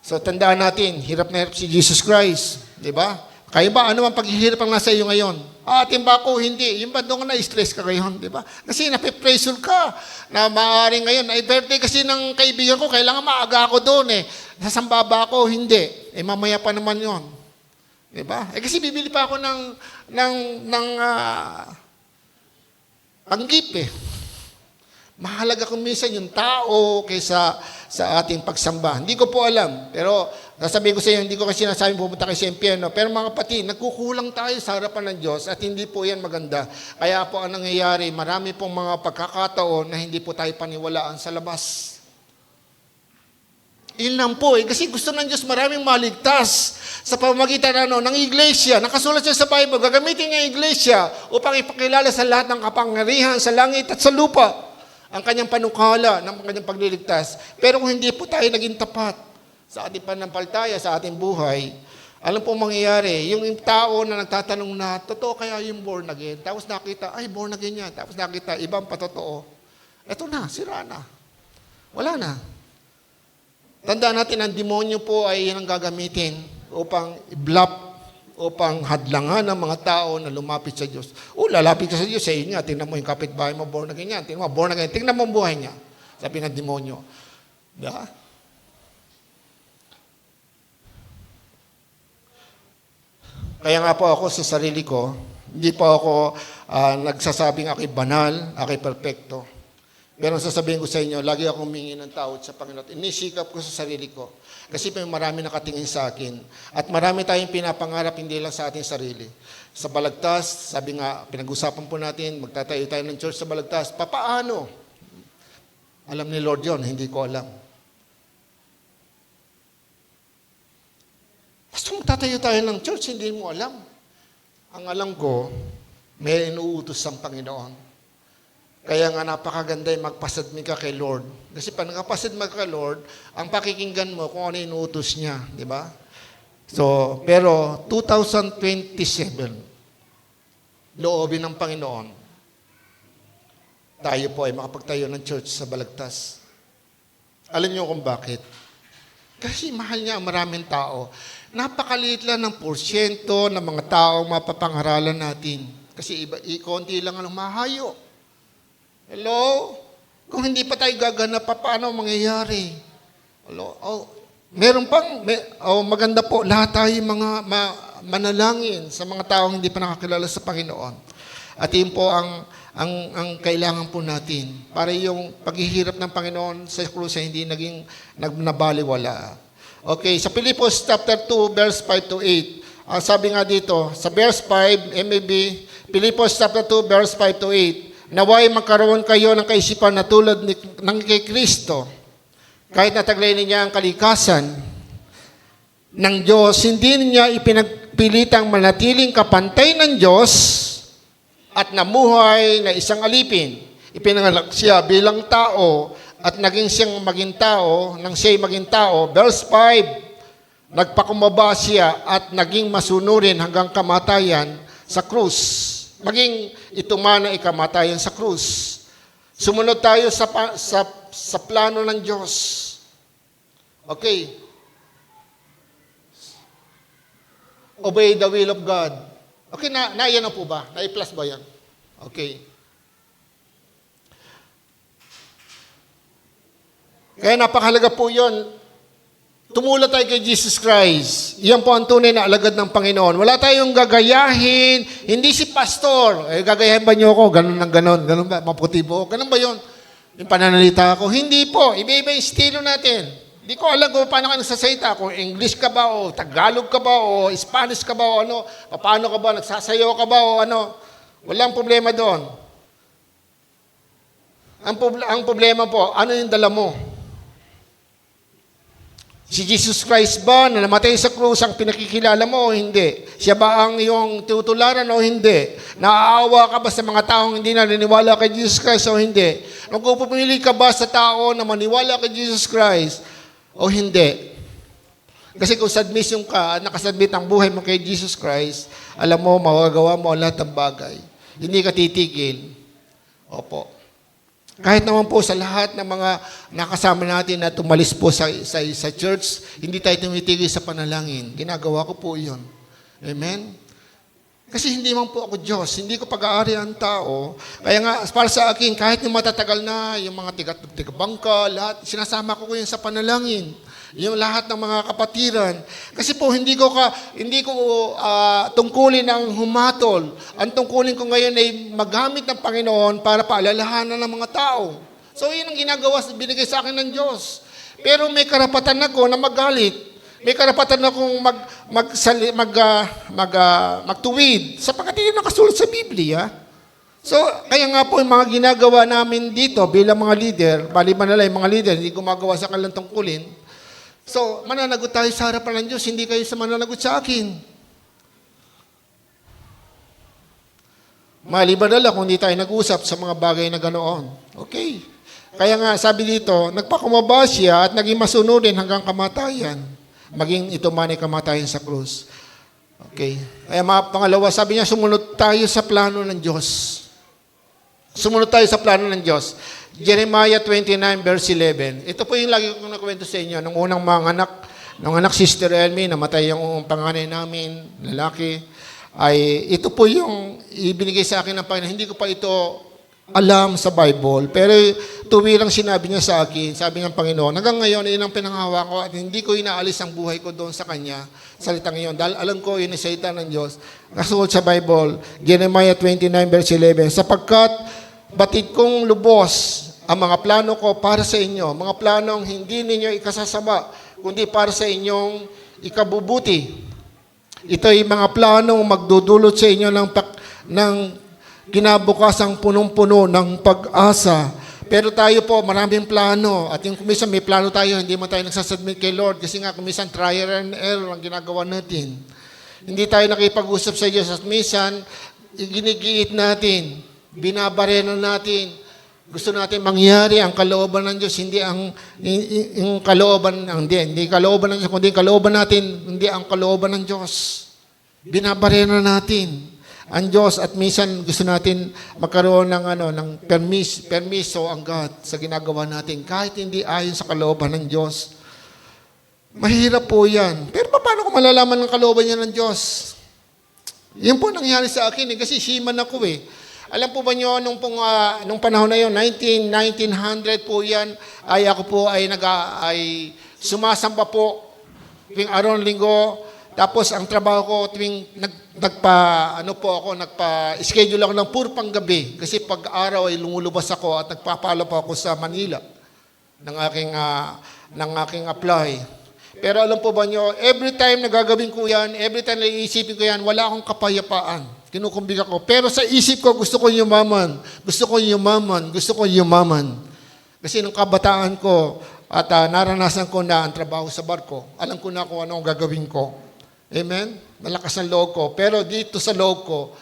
So tandaan natin, hirap na hirap si Jesus Christ. Di ba? Kaya ba, ano ang paghihirap ang nasa iyo ngayon? Aatin ba ako? Hindi. Yung ba doon na-stress ka ngayon, di ba? Kasi napipressure ka na maaaring ngayon. Ay, birthday kasi ng kaibigan ko, kailangan maaga ako doon eh. Sasamba ba ako? Hindi. Eh, mamaya pa naman yon, di ba? Eh, kasi bibili pa ako panggip eh. Mahalaga kung minsan yung tao kaysa sa ating pagsamba. Hindi ko po alam. Pero sasabihin ko sa inyo, hindi ko kasi sinasabing pumunta kayo sa impyerno. Pero mga kapatid, nagkukulang tayo sa harapan ng Diyos at hindi po yan maganda. Kaya po ang nangyayari, marami pong mga pagkakataon na hindi po tayo paniwalaan sa labas. Yun lang po eh. Kasi gusto ng Diyos maraming maligtas sa pamamagitan ng iglesia. Nakasulat siya sa Bible, gagamitin niya ang iglesia upang ipakilala sa lahat ng kapangyarihan sa langit at sa lupa ang kanyang panukala ng kanyang pagliligtas. Pero kung hindi po tayo naging tapat sa ating panampalataya, sa ating buhay, alam po mangyayari, yung tao na nagtatanong na, totoo kaya yung born again? Tapos nakita, ay born again yan. Tapos nakita, ibang patotoo. Eto na, sira na. Wala na. Tandaan natin, ang demonyo po ay yan ang gagamitin upang i-block, upang hadlangan ng mga tao na lumapit sa Diyos. Lalapit ka sa Diyos, yun nga, tingnan mo yung kapitbahay mo, born again yan. Tingnan mo, born again. Tingnan mo ang buhay niya. Sabi ng demonyo. Diba? Kaya nga po ako sa sarili ko, hindi po ako nagsasabing ako'y banal, ako'y perfecto. Pero sasabihin ko sa inyo, lagi akong humingi ng tawad sa Panginoon. Inisikap ko sa sarili ko. Kasi may marami nakatingin sa akin. At marami tayong pinapangarap, hindi lang sa ating sarili. Sa Balagtas, sabi nga, pinag-usapan po natin, magtatayo tayo ng church sa Balagtas. Papaano? Alam ni Lord yon, hindi ko alam. Basta magtatayo tayo ng church, hindi mo alam. Ang alam ko, may inuutos ang Panginoon. Kaya nga napakaganda yung magpasadmi ka kay Lord. Kasi pag nakapasadmi ka kay Lord, ang pakikinggan mo kung ano yung utos niya. Di ba? So, pero 2027, loobin ng Panginoon, tayo po ay makapagtayo ng church sa Balagtas. Alam niyo kung bakit? Kasi mahal niya ang maraming tao. Napakaliit lang ng porsyento ng mga taong mapapangaralan natin. Kasi konti lang ang mahayo. Hello? Kung hindi pa tayo gaganap, paano mangyayari? Hello? Maganda po, lahat tayo mga manalangin sa mga taong hindi pa nakakilala sa Panginoon. At yun po ang kailangan po natin para yung paghihirap ng Panginoon sa krus ay hindi naging nabaliwala. Okay, sa Filipos chapter 2, verse 5 to 8. Sabi nga dito, sa verse 5, MAB, Filipos chapter 2, verse 5 to 8. Naway magkaroon kayo ng kaisipan na tulad ng kay Kristo. Kahit nataglayin niya ang kalikasan ng Diyos, hindi niya ipinagpilitang manatiling kapantay ng Diyos at namuhay na isang alipin. Ipinanganak siya bilang tao at naging siyang maging tao, nang siya'y maging tao. Verse 5, nagpakumbaba siya at naging masunurin hanggang kamatayan sa krus. Maging itumana ikamatayan sa krus. Sumunod tayo sa plano ng Diyos. Okay. Obey the will of God. Okay, yan na po ba? Na-plus ba yan? Okay. Kaya napakahalaga po yun. Tumulad tayo kay Jesus Christ. Yan po ang tunay na alagad ng Panginoon. Wala tayong gagayahin. Hindi si pastor. Gagayahin ba niyo ako? Ganun ng ganun. Ganun ba? Maputi po. Ganun ba yun? Yung pananalita ko. Hindi po. Iba-iba yung estilo natin. Hindi ko alam kung paano ka nagsasalita. Kung English ka ba o Tagalog ka ba o Spanish ka ba o ano. Paano ka ba? Nagsasayaw ka ba o ano. Walang problema doon. Ang problema po, ano yung dala mo? Si Jesus Christ ba na namatay sa krus ang pinakikilala mo o hindi? Siya ba ang iyong tutularan o hindi? Naaawa ka ba sa mga taong hindi naniniwala kay Jesus Christ o hindi? Nagpupumili ka ba sa tao na maniwala kay Jesus Christ o hindi? Kasi kung submission ka, nakasubmit ang buhay mo kay Jesus Christ, alam mo, magagawa mo ang lahat ng bagay. Hindi ka titigil. Opo. Kahit naman po sa lahat ng mga nakasama natin na tumalis po sa church, hindi tayo tumitigil sa panalangin. Ginagawa ko po yun. Amen? Kasi hindi man po ako Diyos, hindi ko pag-aari ang tao. Kaya nga, para sa akin, kahit yung matatagal na, yung mga tigabangka, lahat, sinasama ko yun sa panalangin. Yung lahat ng mga kapatiran. Kasi po, hindi ko tungkulin ang humatol. Ang tungkulin ko ngayon ay magamit ng Panginoon para paalalahanan ng mga tao. So, yun ang ginagawa, binigay sa akin ng Diyos. Pero may karapatan ako na magalit. May karapatan akong magtuwid sapagkat yun nakasulat sa Biblia. So, kaya nga po yung mga ginagawa namin dito bilang mga leader, maliban na lang yung mga leader, hindi gumagawa sa kanilang tungkulin. So, mananagot tayo sa harapan ng Diyos, hindi kayo sa mananagot sa akin. Maliban na lang kung hindi tayo nag-usap sa mga bagay na ganoon. Okay. Kaya nga, sabi dito, nagpakumaba siya at naging masunurin hanggang kamatayan. Maging ito man ay kamatayan sa krus. Okay. Kaya pangalawa, sabi niya, sumunod tayo sa plano ng Diyos. Sumunod tayo sa plano ng Diyos. Jeremiah 29 verse 11. Ito po yung lagi kong nakwento sa inyo. Nung unang mga anak, Sister Elmi, namatay yung panganay namin, lalaki, ay ito po yung ibinigay sa akin ng Panginoon. Hindi ko pa ito alam sa Bible, pero tuwirang sinabi niya sa akin, sabi ng Panginoon, hanggang ngayon, yun ang pinanghawa ko at hindi ko inaalis ang buhay ko doon sa Kanya, salitang iyon. Dahil alam ko, yun ay salita ng Diyos. Nasuot sa Bible, Jeremiah 29 verse 11, sapagkat batid kong lubos ang mga plano ko para sa inyo, mga planong hindi ninyo ikasasama, kundi para sa inyong ikabubuti. Ito ay mga planong magdudulot sa inyo ng kinabukasang punong-puno ng pag-asa. Pero tayo po, maraming plano. At yung kumisan may plano tayo, hindi mo tayo nagsasubmit kay Lord. Kasi nga kumisan, trial and error ang ginagawa natin. Hindi tayo nakipag-usap sa Diyos. At minsan, ginigiit natin, binabarena natin. Gusto natin mangyari ang kalooban ng Diyos, hindi yung kalooban, hindi kalooban ng Diyos, kundi kalooban natin, hindi ang kalooban ng Diyos. Binabarena natin ang Diyos at minsan gusto natin magkaroon ng permiso ang God sa ginagawa natin kahit hindi ayon sa kalooban ng Diyos. Mahirap po yan. Pero paano ko malalaman ng kalooban niya ng Diyos? Yan po nangyari sa akin kasi seaman ako eh. Alam po ba niyo nung panahon na yon, 1900 po yan, ay ako po ay sumasamba po tuwing araw ng linggo. Tapos ang trabaho ko tuwing nagpa-schedule ako ng puro panggabi kasi pag araw ay lumulubas ako at nagpapalo po ako sa Manila ng aking apply. Pero alam po ba nyo, every time nagagawin ko yan, every time naiisipin ko yan, wala akong kapayapaan. Kinukumbika ko. Pero sa isip ko, gusto ko yumaman. Gusto ko yumaman. Gusto ko yumaman. Kasi nung kabataan ko at naranasan ko na ang trabaho sa barko, alam ko na kung ano ang gagawin ko. Amen? Malakas ang loob ko. Pero dito sa loob ko,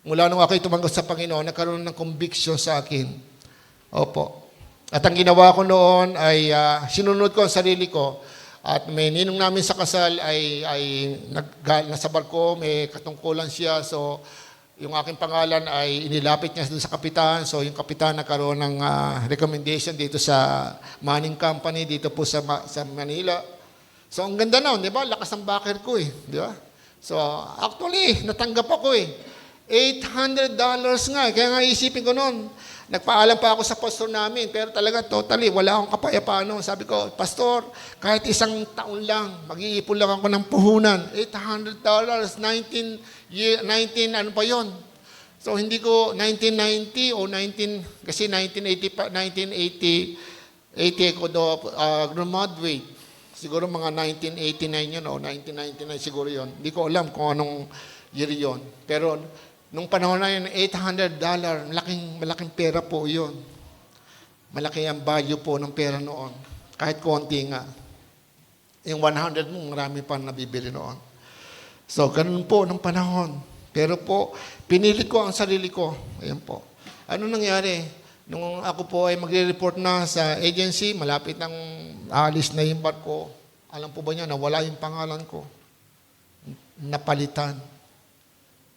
mula nung ako'y tumanggap sa Panginoon, nagkaroon ng conviction sa akin. Opo. At ang ginawa ko noon ay sinunod ko ang sarili ko. At may ninong namin sa kasal ay nasa barko, may katungkulan siya. So, yung aking pangalan ay inilapit niya sa kapitan. So, yung kapitan nagkaroon ng recommendation dito sa Manning Company, dito po sa Manila. So, ang ganda na, di ba? Lakas ang backer ko eh. Di ba? So, actually, natanggap ako eh. $800 nga. Kaya nga isipin ko noon, nagpaalam pa ako sa pastor namin, pero talaga totally, wala akong kapayapaan noon. Sabi ko, Pastor, kahit isang taon lang, mag-iipon lang ako ng puhunan. $800, 19, ano pa yon? So, hindi ko 1990 o kasi 1980 ako graduate. Siguro mga 1989 yun o 1999 siguro yun. Hindi ko alam kung anong year yun. Pero nung panahon na yun, $800, malaking pera po yun. Malaki ang value po ng pera noon. Kahit konti nga. Yung 100 mo, marami pa nabibili noon. So, ganun po nung panahon. Pero po, pinilit ko ang sarili ko. Ayan po. Ano nangyari? Nung ako po ay magre-report na sa agency, malapit nang aalis na yung barko, alam po ba niyo, nawala yung pangalan ko. Napalitan.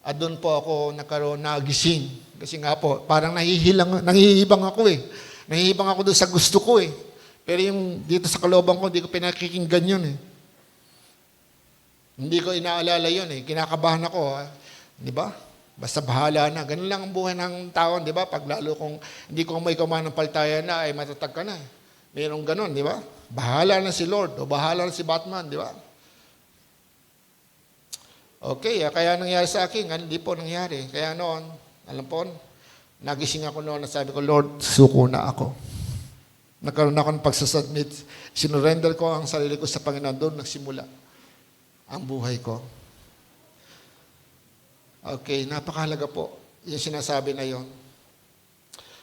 At doon po ako nagising. Kasi nga po, parang nahihibang ako eh. Nahihibang ako doon sa gusto ko eh. Pero yung dito sa kalooban ko, hindi ko pinakikinggan yun eh. Hindi ko inaalala yun eh. Kinakabahan ako. Di ba? Basta bahala na. Ganun lang ang buhay ng tao, di ba? Pag lalo kung hindi ko may kamanampalataya na, ay matatag ka na. Mayroong ganun, di ba? Bahala na si Lord o bahala na si Batman, di ba? Okay, kaya nangyari sa akin, hindi po nangyari. Kaya noon, alam po, nagising ako noon at sabi ko, Lord, suko na ako. Nagkaroon ako ng pagsasubmit. Sinurrender ko ang sarili ko sa Panginoon. Doon nagsimula ang buhay ko. Okay, napakahalaga po yung sinasabi na yon.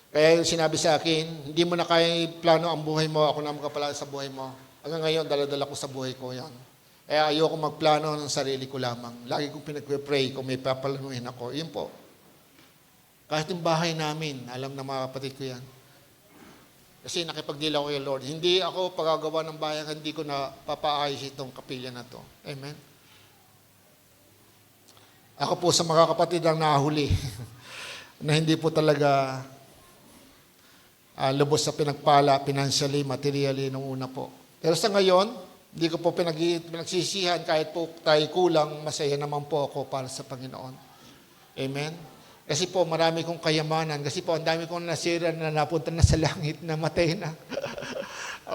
Kaya yung sinabi sa akin, hindi mo na kaya plano ang buhay mo, ako na makapala sa buhay mo. Hanggang ngayon, dala-dala ko sa buhay ko yan. Kaya ayoko magplano ng sarili ko lamang. Lagi kong pinag-pray kung may paplanuhin ako. Yun po. Kahit yung bahay namin, alam na mga kapatid ko yan. Kasi nakipagdila ko kay Lord. Hindi ako pagagawa ng bayan, hindi ko na papaayos itong kapilya na to. Amen? Ako po sa mga kapatid ang nahuli na hindi po talaga lubos sa pinagpala, financially, materially, nung una po. Pero sa ngayon, hindi ko po pinagsisihan kahit po tayo kulang, masaya naman po ako para sa Panginoon. Amen? Kasi po marami kong kayamanan. Kasi po ang dami kong nasira na napunta na sa langit na matay na.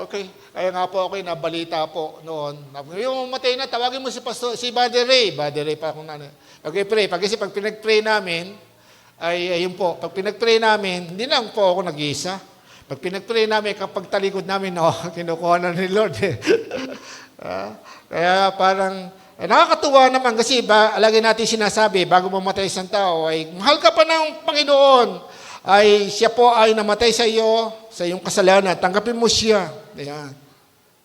Okay. Kaya nga po ako nabalita po noon. Yung matay na, tawagin mo si Pastor, si Brother Ray. Brother Ray pa akong nanay. Okay, pray. Kasi pag pinag-pray namin, ay ayun po, pag pinag-pray namin, hindi lang po ako nag-iisa. Pag pinag-pray namin, kapag talikod namin, kinukuha na ni Lord. Kaya parang, nakakatuwa naman kasi lagi natin sinasabi, bago mamatay isang tao, ay mahal ka pa ng Panginoon, ay siya po ay namatay sa iyo, sa iyong kasalanan, tanggapin mo siya. Ayan.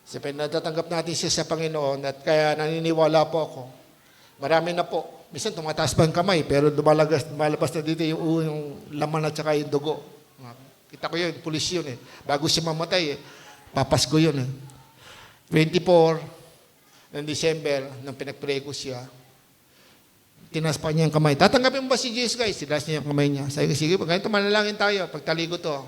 Kasi natatanggap natin siya sa Panginoon at kaya naniniwala po ako. Marami na po. Minsan tumataas pa ang kamay, pero lumalabas na dito yung laman at saka yung dugo. Kita ko yun, pulis yun eh. Bago siya mamatay papasko yun eh. 24 ng December, nang pinag-pray ko siya, tinas pa niya yung kamay. Tatanggapin mo ba si Jesus guys? Tinas niya yung kamay niya. Sabi ko, sige, ganito manalangin tayo. Pagtaligo to.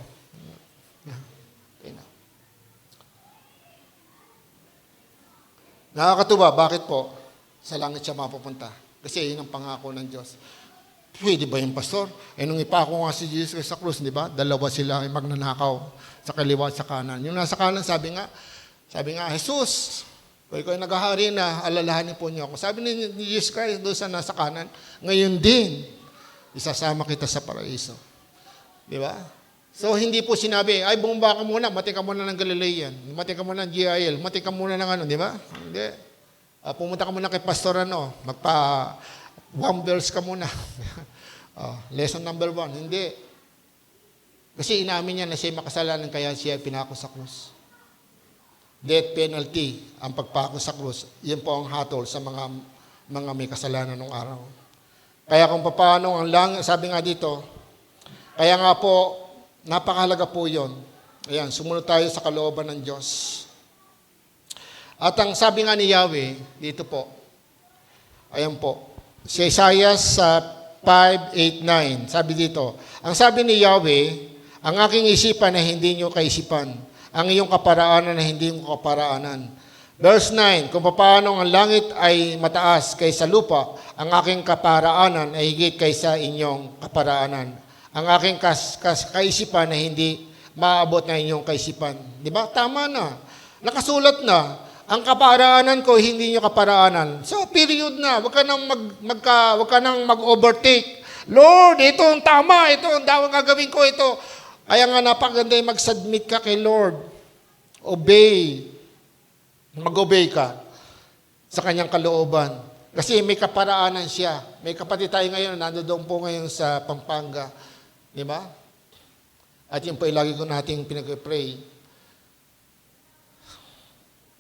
Nakakatuwa, bakit po? Sa langit siya mapupunta. Kasi yun ang pangako ng Diyos. Pwede ba yung pastor? Nung ipako nga si Jesus sa krus, di ba? Dalawa sila ay magnanakaw sa kaliwa at sa kanan. Yung nasa kanan, sabi nga, Jesus, kung ikaw ay naghahari na, alalahanin po niyo ako. Sabi ni Jesus Christ doon sa nasa kanan, ngayon din, isasama kita sa paraiso. Di ba? So, hindi po sinabi, ay bumaba ka muna, mati ka muna ng Galilean, mati ka muna ng GIL, mati ka muna ng ano, di ba? Hindi. Pumunta ka muna kay Pastor one verse ka muna. Lesson number 1, hindi. Kasi inamin niya na siya makasalanan kaya siya pinako sa krus. Death penalty, ang pagpako sa krus, yan po ang hatol sa mga may kasalanan ng araw. Kaya kung paano ang langit, sabi nga dito, kaya nga po, napakahalaga po yun. Ayan, sumunod tayo sa kalooban ng Diyos. At ang sabi nga ni Yahweh, dito po, ayan po, si Isaiah sa 5:8-9, sabi dito, ang sabi ni Yahweh, ang aking isipan na hindi nyo kaisipan, ang iyong kaparaanan na hindi mo kaparaanan. Verse 9, kung paano ang langit ay mataas kaysa lupa, ang aking kaparaanan ay higit kaysa inyong kaparaanan. Ang aking kaisipan na hindi maabot na inyong kaisipan. Di ba? Tama na. Nakasulat na. Ang kaparaanan ko, hindi nyo kaparaanan. So, period na. Huwag ka nang mag-overtake. Lord, ito ang tama. Ito ang daw gagawin ko. Ito. Kaya nga napakaganda yung mag-submit ka kay Lord. Obey. Mag-obey ka sa kanyang kalooban. Kasi may kaparaanan siya. May kapatid tayo ngayon, nandoon po ngayon sa Pampanga. Di ba? At yun po, lagi ko nating pinag-pray.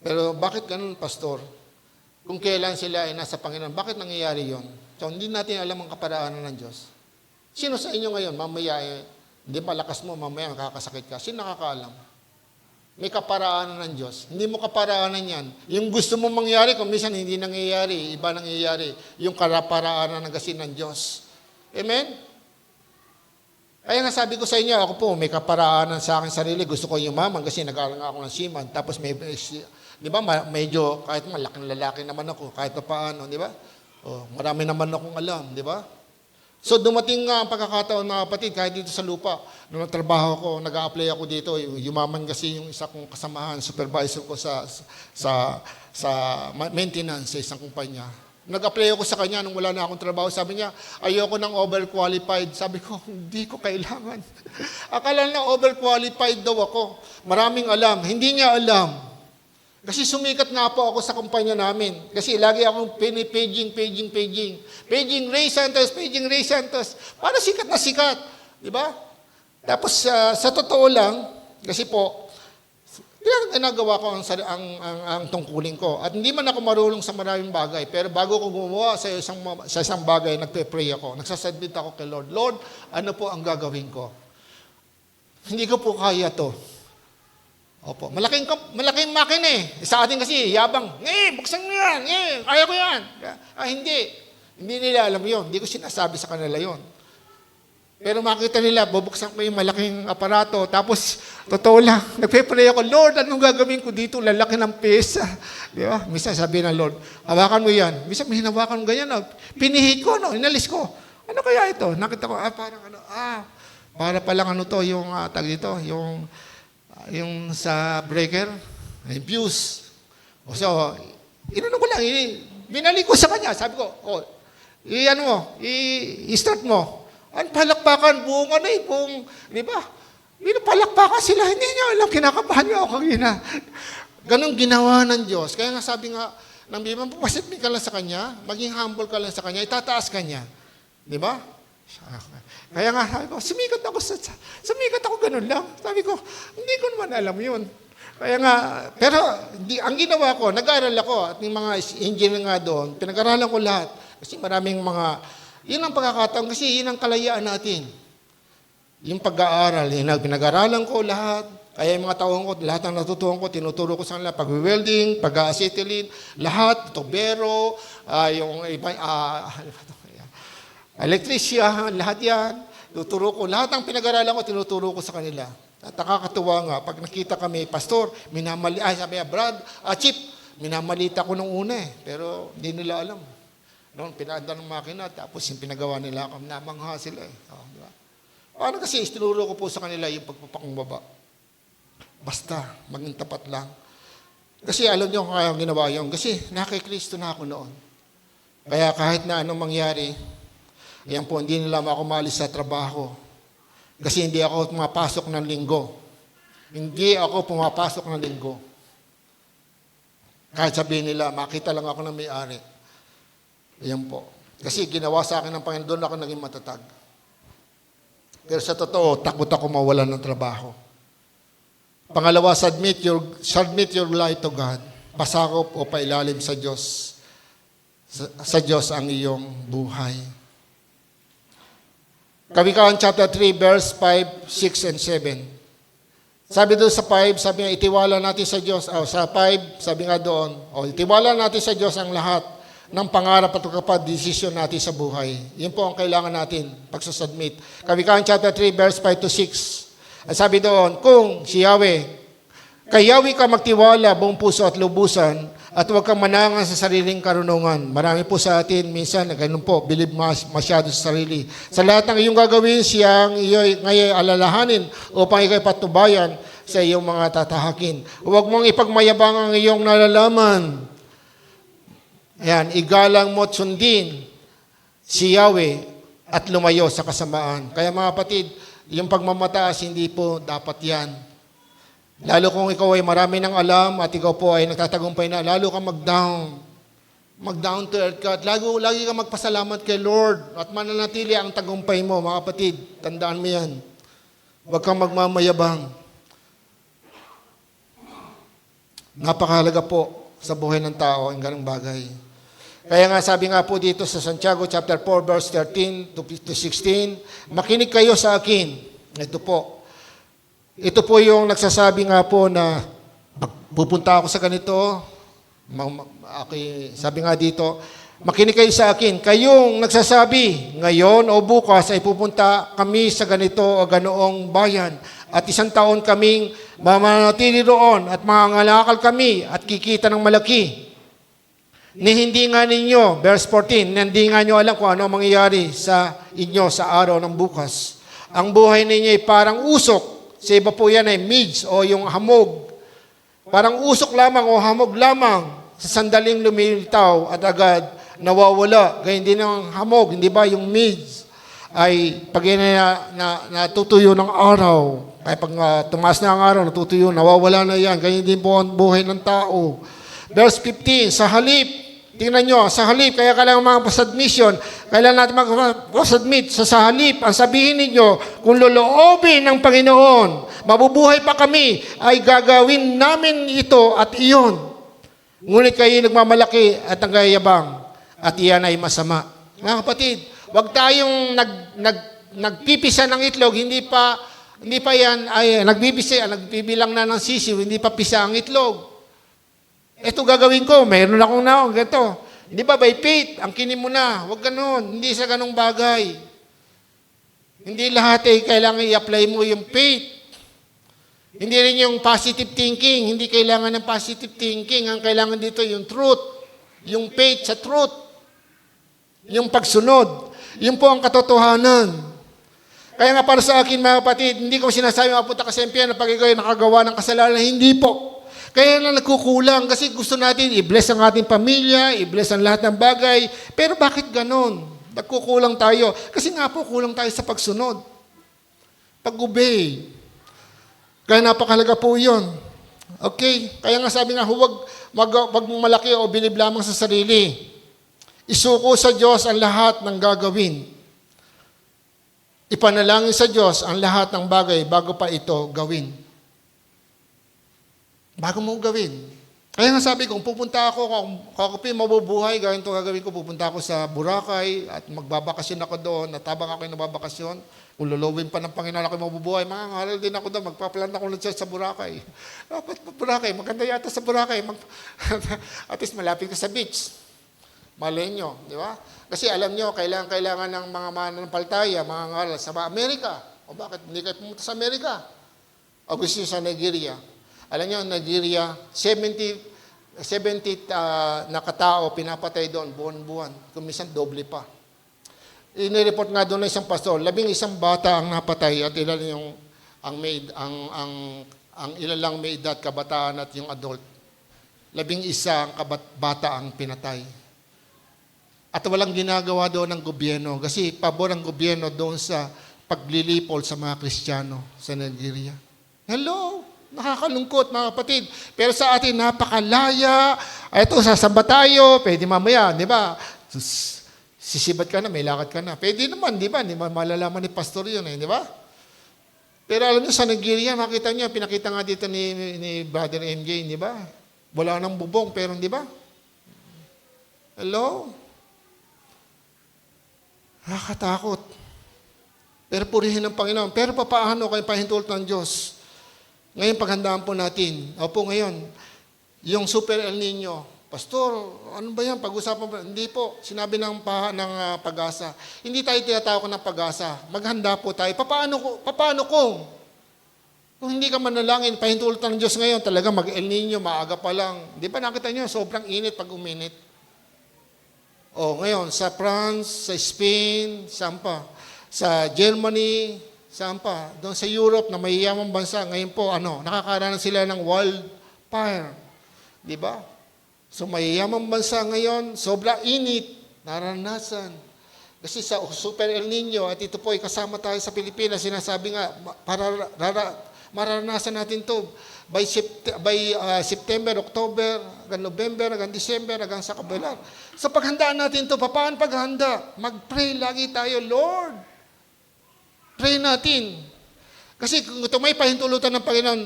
Pero bakit ganun, Pastor? Kung kailan sila ay nasa Panginoon, bakit nangyayari yon? So, hindi natin alam ang kaparaanan ng Diyos. Sino sa inyo ngayon, mamaya, hindi malakas mo, mamaya makakasakit ka. Sino nakakaalam? May kaparaanan ng Diyos. Hindi mo kaparaanan yan. Yung gusto mo mangyari, kung minsan hindi nangyayari, iba nangyayari. Yung kaparaanan ng kasi ng Diyos. Amen? Kaya nga sabi ko sa inyo, ako po, may kaparaanan sa akin sarili. Gusto ko yumaman kasi nag-aaral nga ako ng seaman. Tapos di ba, medyo, kahit malaking lalaki naman ako, kahit pa paano, di ba? Marami naman akong alam, di ba? So dumating nga ang pagkakataon mga kapatid, kahit dito sa lupa, nung nagtrabaho ko, nag-a-apply ako dito, yumaman kasi yung isa kong kasamahan, supervisor ko sa maintenance sa isang kumpanya. Nag-apply ako sa kanya nung wala na akong trabaho. Sabi niya, ayoko ng overqualified. Sabi ko, hindi ko kailangan. Akala na overqualified daw ako. Maraming alam. Hindi niya alam. Kasi sumikat nga po ako sa kumpanya namin. Kasi lagi akong paging, Paging Ray Santos. Para sikat na sikat. Di ba? Tapos sa totoo lang, kasi po, ginagawa ko ang tungkulin ko. At hindi man ako marunong sa maraming bagay. Pero bago ko gumawa sa isang bagay, nagpe-pray ako. Nagsasubmit ako kay Lord. Lord, ano po ang gagawin ko? Hindi ko po kaya to. Opo, malaking makina eh. Sa atin kasi, yabang, buksan mo yan, kaya ko yan. Hindi. Hindi nila alam yon. Hindi ko sinasabi sa kanila yon. Pero makita nila, bubuksan ko yung malaking aparato. Tapos, totoo lang, nagpe-pray ako, Lord, anong gagawin ko dito? Lalaki ng pesa. Di ba? Misa sabi ng Lord, hawakan mo yan. Misa may hinawakan mo ganyan. Pinihit ko, inalis ko. Ano kaya ito? Nakita ko, para palang ano to, yung tag dito, yung sa breaker, yung fuse. So, inano ko lang, binalik ko sa kanya. Sabi ko, i-start mo. Ang palakpakan, buong, di ba? Palakpakan sila, hindi niya alam, kinakabahan niyo ako kanina. Ganun ginawa ng Diyos. Kaya nga sabi nga, nang bibang papasit ka lang sa Kanya, maging humble ka lang sa Kanya, itataas ka niya. Di ba? Kaya nga, sabi ko, sumikat ako ganun lang. Sabi ko, hindi ko naman alam yun. Kaya nga, pero ang ginawa ko, nag-aaral ako at yung mga engineer nga doon, pinag-aralan ko lahat. Kasi maraming yun ang pagkakataon, kasi yun ang kalayaan natin. Yung pag-aaral, pinag-aralan ko lahat. Kaya yung mga taong ko, lahat ng natutuhan ko, tinuturo ko sa kanila, pag-welding, pag-acetylene, lahat, tubero, electrician, lahat yan. Tuturo ko. Lahat ng pinag-aralan ko, tinuturo ko sa kanila. At nakakatuwa nga, pag nakita kami, Pastor, Brad, Chip, minamalita ko nung una eh. Pero hindi nila alam. Noon, pinaanda ng makina, tapos yung pinagawa nila, namangha sila eh. Di ba? Paano kasi, tinuro ko po sa kanila yung pagpapakumbaba. Basta, maging tapat lang. Kasi alam niyo kung kaya ginawa yun. Kasi nakikristo na ako noon. Kaya kahit na anong mangyari, yan po, hindi nila ako maalis sa trabaho. Kasi hindi ako pumapasok ng linggo. Hindi ako pumapasok ng linggo. Kahit sabihin nila, makita lang ako ng may-ari. Yan po. Kasi ginawa sa akin ng Panginoon, doon ako naging matatag. Pero sa totoo, takot ako mawalan ng trabaho. Pangalawa, submit your life to God. Pasakop o pailalim sa Diyos. Sa Diyos ang iyong buhay. Kawikaan chapter 3, verse 5, 6, and 7. Sabi doon sa 5, sabi nga, itiwala natin sa Diyos. Sa 5, sabi nga doon, itiwala natin sa Diyos ang lahat ng pangarap at desisyon natin sa buhay. Yun po ang kailangan natin pagsasubmit. Kawikaan chapter 3, verse 5 to 6. At sabi doon, kung si Yahweh, kay Yahweh ka magtiwala buong puso at lubusan, at huwag kang manangan sa sariling karunungan. Marami po sa atin, minsan, ganun po, believe masyado sa sarili. Sa lahat ng iyong gagawin, siyang ngayon alalahanin upang ikay patubayan sa iyong mga tatahakin. Huwag mong ipagmayabang ang iyong nalalaman. Ayan, igalang mo at sundin si Yahweh at lumayo sa kasamaan. Kaya mga kapatid, yung pagmamataas, hindi po dapat yan. Lalo kung ikaw ay marami ng alam at ikaw po ay nagtatagumpay na, lalo kang mag-down. Mag-down to earth ka at lagi kang magpasalamat kay Lord at mananatili ang tagumpay mo, mga kapatid. Tandaan mo yan. Huwag kang magmamayabang. Napakahalaga po sa buhay ng tao ang ganung bagay. Kaya nga sabi nga po dito sa Santiago chapter 4 verse 13 to 16, makinig kayo sa akin. Ito po. Ito po yung nagsasabi nga po na pupunta ako sa ganito. Sabi nga dito, makinig kayo sa akin. Kayong nagsasabi, ngayon o bukas ay pupunta kami sa ganito o ganoong bayan. At 1 taon kaming mamanatili roon at mangangalakal kami at kikita ng malaki. Ni hindi nga ninyo, verse 14, hindi nga nyo alam kung ano ang mangyayari sa inyo sa araw ng bukas. Ang buhay ninyo ay parang usok. Sa iba po yan ay midge o yung hamog. Parang usok lamang o hamog lamang sa sandaling lumilitaw at agad nawawala. Gayun din ang hamog, hindi ba? Yung midge ay pag natutuyo ng araw, ay pag tumaas na ang araw, natutuyo, nawawala na yan. Ganyan din po ang buhay ng tao. Verse 15, sa halip, tingnan nyo, sa halip, kaya kailangan mga submission, kailangan natin mag-submit. Sa halip, ang sabihin ninyo, kung loloobin ng Panginoon, mabubuhay pa kami, ay gagawin namin ito at iyon. Ngunit kayo nagmamalaki at nanggayabang, at iyan ay masama. Mga kapatid, huwag tayong nagpipisa ng itlog, hindi pa yan, ay nagbibilang na ng sisiw, hindi pa pisa ang itlog. Ito gagawin ko, mayroon akong naong, ganito. Hindi ba, by faith, ang kinin mo na. Huwag ganun, hindi sa ganung bagay. Hindi lahat ay kailangan i-apply mo yung faith. Hindi rin yung positive thinking, hindi kailangan ng positive thinking. Ang kailangan dito yung truth, yung faith sa truth, yung pagsunod. Yun po ang katotohanan. Kaya nga para sa akin, mga kapatid, hindi ko sinasabi mapunta ka sa impyerno pag ikaw ay nakagawa ng kasalanan. Hindi po. Kaya na nagkukulang kasi gusto natin i-bless ang ating pamilya, i-bless ang lahat ng bagay. Pero bakit ganon? Nagkukulang tayo. Kasi nga po, kulang tayo sa pagsunod. Pag-obey. Kaya napakalaga po yun. Okay? Kaya nga sabi nga, huwag mong malaki o bilib lamang sa sarili. Isuko sa Diyos ang lahat ng gagawin. Ipanalangin sa Diyos ang lahat ng bagay bago pa ito gawin. Bago mo gawin. Kaya nga sabi ko, kung pupunta ako, kung ako mabubuhay, gawin ito gagawin ko, pupunta ako sa Boracay at magbabakasyon ako doon, at habang ako nababakasyon, kung lulowin pa ng Panginoon ako mabubuhay, mangangaral din ako doon, magpaplan ako ng church sa Boracay. Dapat Boracay, maganda yata sa Boracay, at least malapit ka sa beach. Malay nyo, di ba? Kasi alam nyo, kailangan ng mga mananampalataya, mga ngaral sa Amerika. O bakit hindi kayo pumunta sa Amerika? O gusto nyo sa Nigeria? Alam nyo, Nigeria, 70 na katao pinapatay doon, buwan-buwan. Kung minsan, doble pa. Inireport nga doon ng isang pastor, 11 bata ang napatay at ilan yung ang ilan lang may edad, kabataan at yung adult. 11 ang bata ang pinatay. At walang ginagawa doon ng gobyerno kasi pabor ang gobyerno doon sa paglilipol sa mga Kristiyano sa Nigeria. Hello? Nakakalungkot, mga kapatid. Pero sa atin, napakalaya. Ito, sasamba tayo. Pwede mamaya, di ba? Sisibat ka na, may lakad ka na. Pwede naman, di ba? Di ba malalaman ni pastor yun, di ba? Pero alam niyo, sa Nigeria, makita niyo, pinakita nga dito ni Brother MJ, di ba? Wala nang bubong, pero di ba? Hello? Nakakatakot. Pero purihin ng Panginoon. Pero paano kayo pahintulot ng Diyos? Ngayon, paghandaan po natin. Opo, ngayon, yung Super El Nino, Pastor, ano ba yan? Pag-usapan ba? Hindi po. Sinabi ng pag-asa. Hindi tayo tinatawag ng pag-asa. Maghanda po tayo. Paano kung hindi ka manalangin, pahintulot ng Diyos ngayon, talaga mag-El Nino, maaga pa lang. Di ba nakita niyo, sobrang init pag uminit. O, ngayon, sa France, sa Spain, saan pa? Sa Germany, saan pa? Doon sa Europe na mayayamang bansa, ngayon po, nakakaranas sila ng wildfire. Di ba? So mayayamang bansa ngayon, sobra init, naranasan. Kasi sa Super El Nino, at ito po ay kasama tayo sa Pilipinas, sinasabi nga, mararanasan natin to by September, October, hanggang November, hanggang December, hanggang sa kabilang. Sa paghandaan natin to, paano paghanda? Mag-pray lagi tayo, Lord. Pray natin. Kasi kung ito may pahintulutan ng Panginoon,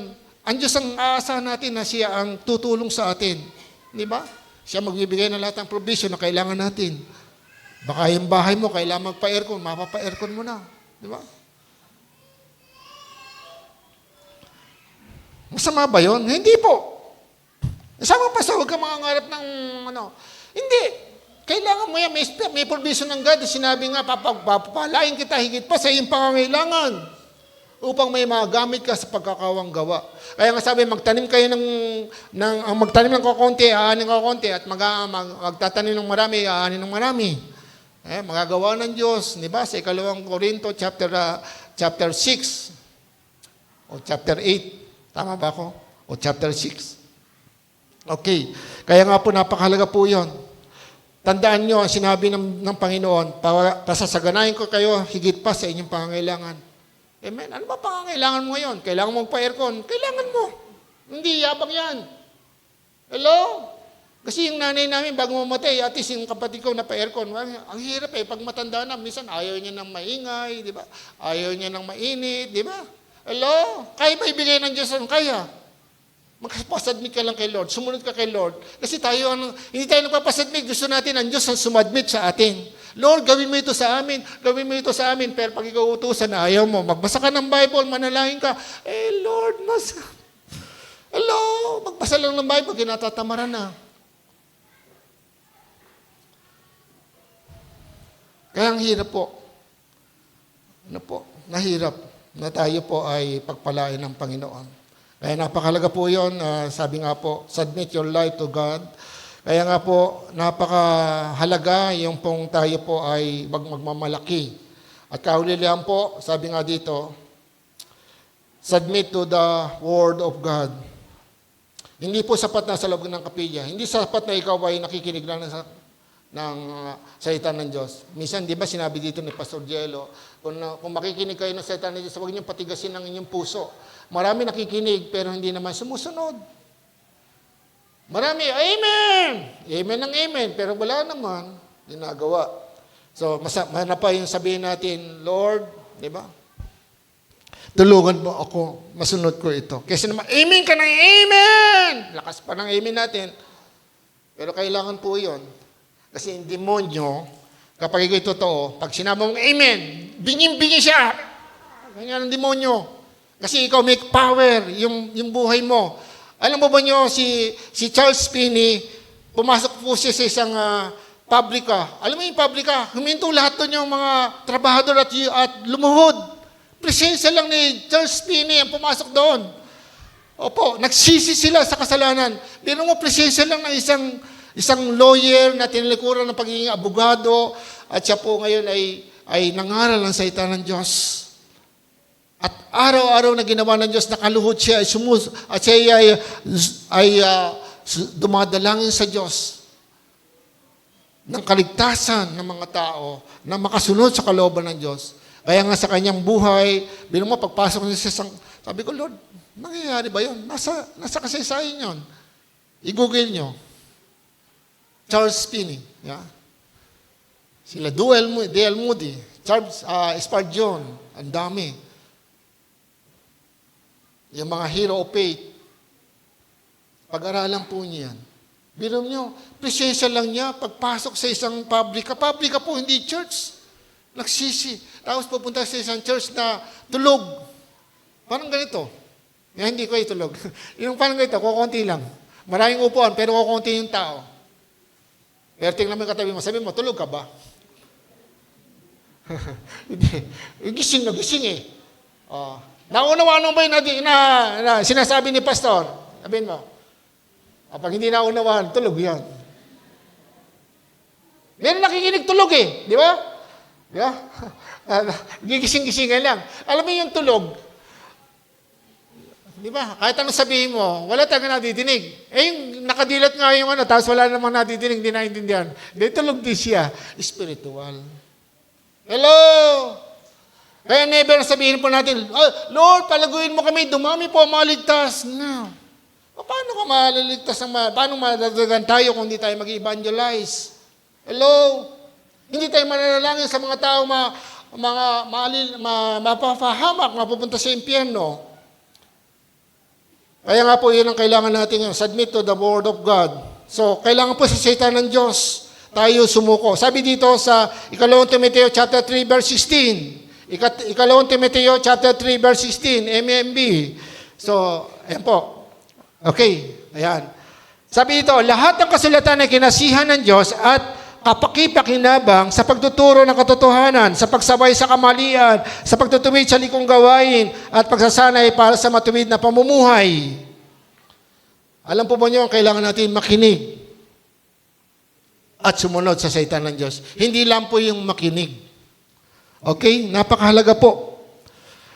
ang Diyos ang aasahan natin na siya ang tutulong sa atin. Di ba? Siya magbibigay ng lahat ng provision na kailangan natin. Baka yung bahay mo, kailangan magpa-aircon, mapapa-aircon mo na. Di ba? Masama ba yun? Hindi po. Sama pa sa huwag ka mangangarap ng Hindi. Kailangan mo yan, may provision ng God. Sinabi nga, papalain kita higit pa sa iyong pangangailangan. upang may magamit ka sa pagkakawang gawa. Kaya nga sabi, magtanim kayo ang magtanim ng kokonti, aanin ng kokonti, at magtatanim ng marami, aanin ng marami. Magagawa ng Diyos, di ba? Sa 2 Corinto chapter 6 o chapter 8. Tama ba ako? O chapter 6. Okay. Kaya nga po, napakahalaga po yun. Tandaan nyo ang sinabi ng Panginoon, pasasaganahin ko kayo higit pa sa inyong pangangailangan. Amen. Ano ba pangangailangan mo ngayon? Kailangan mo magpa-aircon? Kailangan mo. Hindi, yabang yan. Hello? Kasi yung nanay namin, bago mamatay, at least yung kapatid ko na pa-aircon, ang hirap pag matanda na, minsan ayaw niya ng maingay, di ba? Ayaw niya ng mainit, di ba? Hello? Kaya ba ibigay ng Diyos ang kaya? Magpasadmit ka lang kay Lord. Sumunod ka kay Lord. Kasi hindi tayo nagpapasadmit. Gusto natin ang Diyos ang sumadmit sa atin. Lord, gawin mo ito sa amin. Gawin mo ito sa amin. Pero pag ikaw utusan na ayaw mo, magbasa ka ng Bible, manalangin ka. Lord, hello, magbasa lang ng Bible, kinatatamaran na. Kaya ang hirap po. Nahirap na tayo po ay pagpalain ng Panginoon. Kaya napakalaga po yun. Sabi nga po, submit your life to God. Kaya nga po, napakahalaga yung pong tayo po ay magmamalaki. At kahulilihan po, sabi nga dito, submit to the Word of God. Hindi po sapat na sa loob ng kapilya. Hindi sapat na ikaw ay nakikinig lang ng salita ng Diyos. Minsan, di ba sinabi dito ni Pastor Jello, kung makikinig kayo ng salita ng Diyos, huwag niyong patigasin ang inyong puso. Marami nakikinig, pero hindi naman sumusunod. Marami, amen! Amen ng amen, pero wala naman ginagawa. So, mana pa yung sabihin natin, Lord, di ba? Tulungan mo ako, masunod ko ito. Kasi naman, amen ka ng amen! Lakas pa ng amen natin. Pero kailangan po yun. Kasi yung demonyo, kapag ikaw totoo, pag sinabi mong amen, bingin-bingin siya. Ganyan ang demonyo. Kasi ikaw may power, yung buhay mo. Alam mo ba nyo, si Charles Finney, pumasok po siya sa isang pabrika. Alam mo yung pabrika, huminto lahat doon yung mga trabahador at lumuhod. Presensya lang ni Charles Finney ang pumasok doon. Opo, nagsisi sila sa kasalanan. Pero mo, presensya lang ng isang lawyer na tinalikuran ng pagiging abogado at siya po ngayon ay nangaral ng salita ng Diyos. At araw-araw na ginawa ng Diyos, nakaluhod siya at siya ay dumadalangin sa Diyos ng kaligtasan ng mga tao na makasunod sa kalooban ng Diyos. Kaya nga sa kanyang buhay, bilang mo, pagpasok niya sa sabi ko, Lord, nangyayari ba yun? Nasa kasaysayan yun. I-google nyo. Charles Finney. Yeah? Sila D.L. Moody. Charles Spurgeon. Ang dami. Yung mga hero of faith. Pag-aralan po niya yan. Bilang nyo, presensya lang niya pagpasok sa isang pabrika. Pabrika po, hindi church. Nagsisi. Tapos pupunta sa isang church na tulog. Parang ganito. Yan, hindi ko itulog. Yung parang ganito, kukunti lang. Maraming upuan, pero kukunti yung tao. Pero tingnan mo yung katabi mo, sabi mo, tulog ka ba? Hindi. Gising eh. Naunawaan mo ba yung sinasabi ni Pastor? Sabihin mo, kapag hindi naunawaan, tulog yan. Meron nakikinig tulog eh. Di ba? Di ba? Gigising-gisingan lang. Alam mo yung tulog, di ba? Kahit anong sabihin mo, wala talaga nadidinig. Yung nakadilat nga yung tapos wala namang nadidinig, hindi naintindihan. Di tulog din siya. Spiritual. Hello? Kaya never sabihin po natin, Lord, palaguin mo kami, dumami po ang maligtas. No. Paano ka malaligtas? Paano madagdagan tayo kung hindi tayo mag-evangelize? Hello? Hindi tayo mananalangin sa mga tao mapapahamak, mapupunta sa impyerno. Kaya nga po, yun ang kailangan natin, submit to the Word of God. So, kailangan po sa salita ng Diyos, tayo sumuko. Sabi dito sa 2 Timoteo chapter 3, verse 16, 2 Timoteo chapter 3, verse 16, MMB. So, ayan po. Okay, ayan. Sabi dito, lahat ng kasulatan ay kinasihan ng Diyos at kapakipakinabang sa pagtuturo ng katotohanan, sa pagsabay sa kamalian, sa pagtutuwid sa likong gawain, at pagsasanay para sa matuwid na pamumuhay. Alam po ba niyo, kailangan natin makinig at sumunod sa salita ng Diyos. Hindi lang po yung makinig. Okay? Napakahalaga po.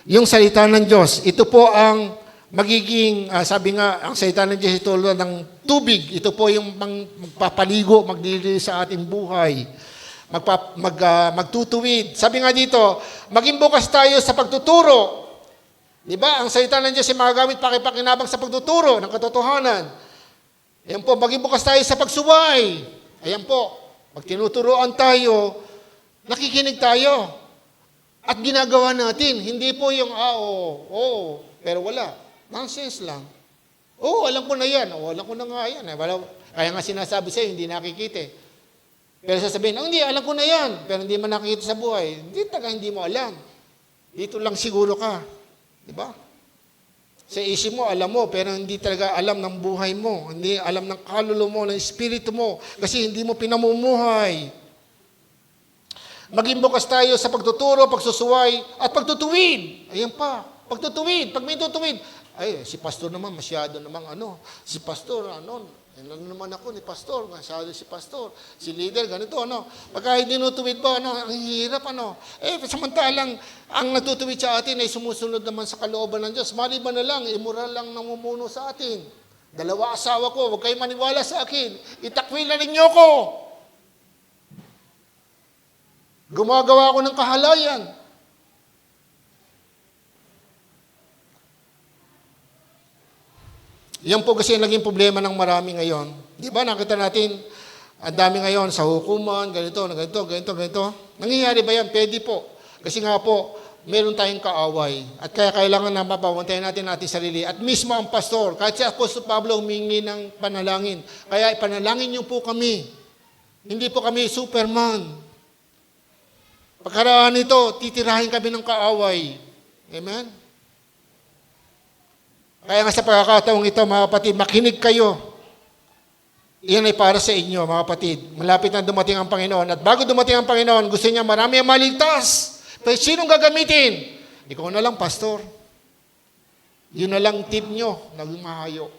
Yung salita ng Diyos, ito po ang magiging, sabi nga, ang salita ng Diyos ito ng tubig. Ito po yung magpapaligo, magdilinis sa ating buhay. Magtutuwid. Sabi nga dito, maging bukas tayo sa pagtuturo. Di ba? Ang salita ng Diyos ay magagamit pakipakinabang sa pagtuturo ng katotohanan. Ayan po, maging bukas tayo sa pagsuway. Ayan po, pag tinuturoan tayo, nakikinig tayo. At ginagawa natin. Hindi po yung, oo, pero wala. Nonsense lang. Oo, alam ko na yan. Oo, alam ko na nga yan. Kaya nga sinasabi sa'yo, hindi nakikita. Pero sasabihin, hindi, alam ko na yan. Pero hindi man nakikita sa buhay. Hindi mo alam. Dito lang siguro ka. Diba? Sa isip mo, alam mo, pero hindi talaga alam ng buhay mo. Hindi alam ng kaluluwa mo, ng espiritu mo. Kasi hindi mo pinamumuhay. Maging bukas tayo sa pagtuturo, pagsusuway, at pagtutuwid. Ayan pa, pagtutuwid. Pag may tutuwid, si pastor naman, masyado namang Si pastor, naman ako ni pastor, masyado si pastor. Si leader, ganito, Pagka hindi nutuwid po, ang hirap, samantalang, ang natutuwid sa atin ay sumusunod naman sa kalooban ng Diyos. Maliban na lang, immoral lang namumuno sa atin. 2 asawa ko, huwag kayo maniwala sa akin. Itakwilan ninyo ko. Gumagawa ako ng kahalayan. Yan po kasi naging problema ng marami ngayon. Di ba, nakita natin, ang dami ngayon sa hukuman, ganito. Nangyayari ba yan? Pwede po. Kasi nga po, meron tayong kaaway. At kaya kailangan na mapabantayan natin sarili. At mismo ang pastor, kahit si Apostol Pablo humingi ng panalangin. Kaya ipanalangin niyo po kami. Hindi po kami Superman. Pagkaraan nito, titirahin kami ng kaaway. Amen? Kaya nga sa pagkakataong ito, mga kapatid, makinig kayo. Iyan ay para sa inyo, mga kapatid. Malapit na dumating ang Panginoon. At bago dumating ang Panginoon, gusto niya marami ang maligtas. Pero sinong gagamitin? Ikaw na lang, pastor. Yun na lang tip nyo, naging mahayo.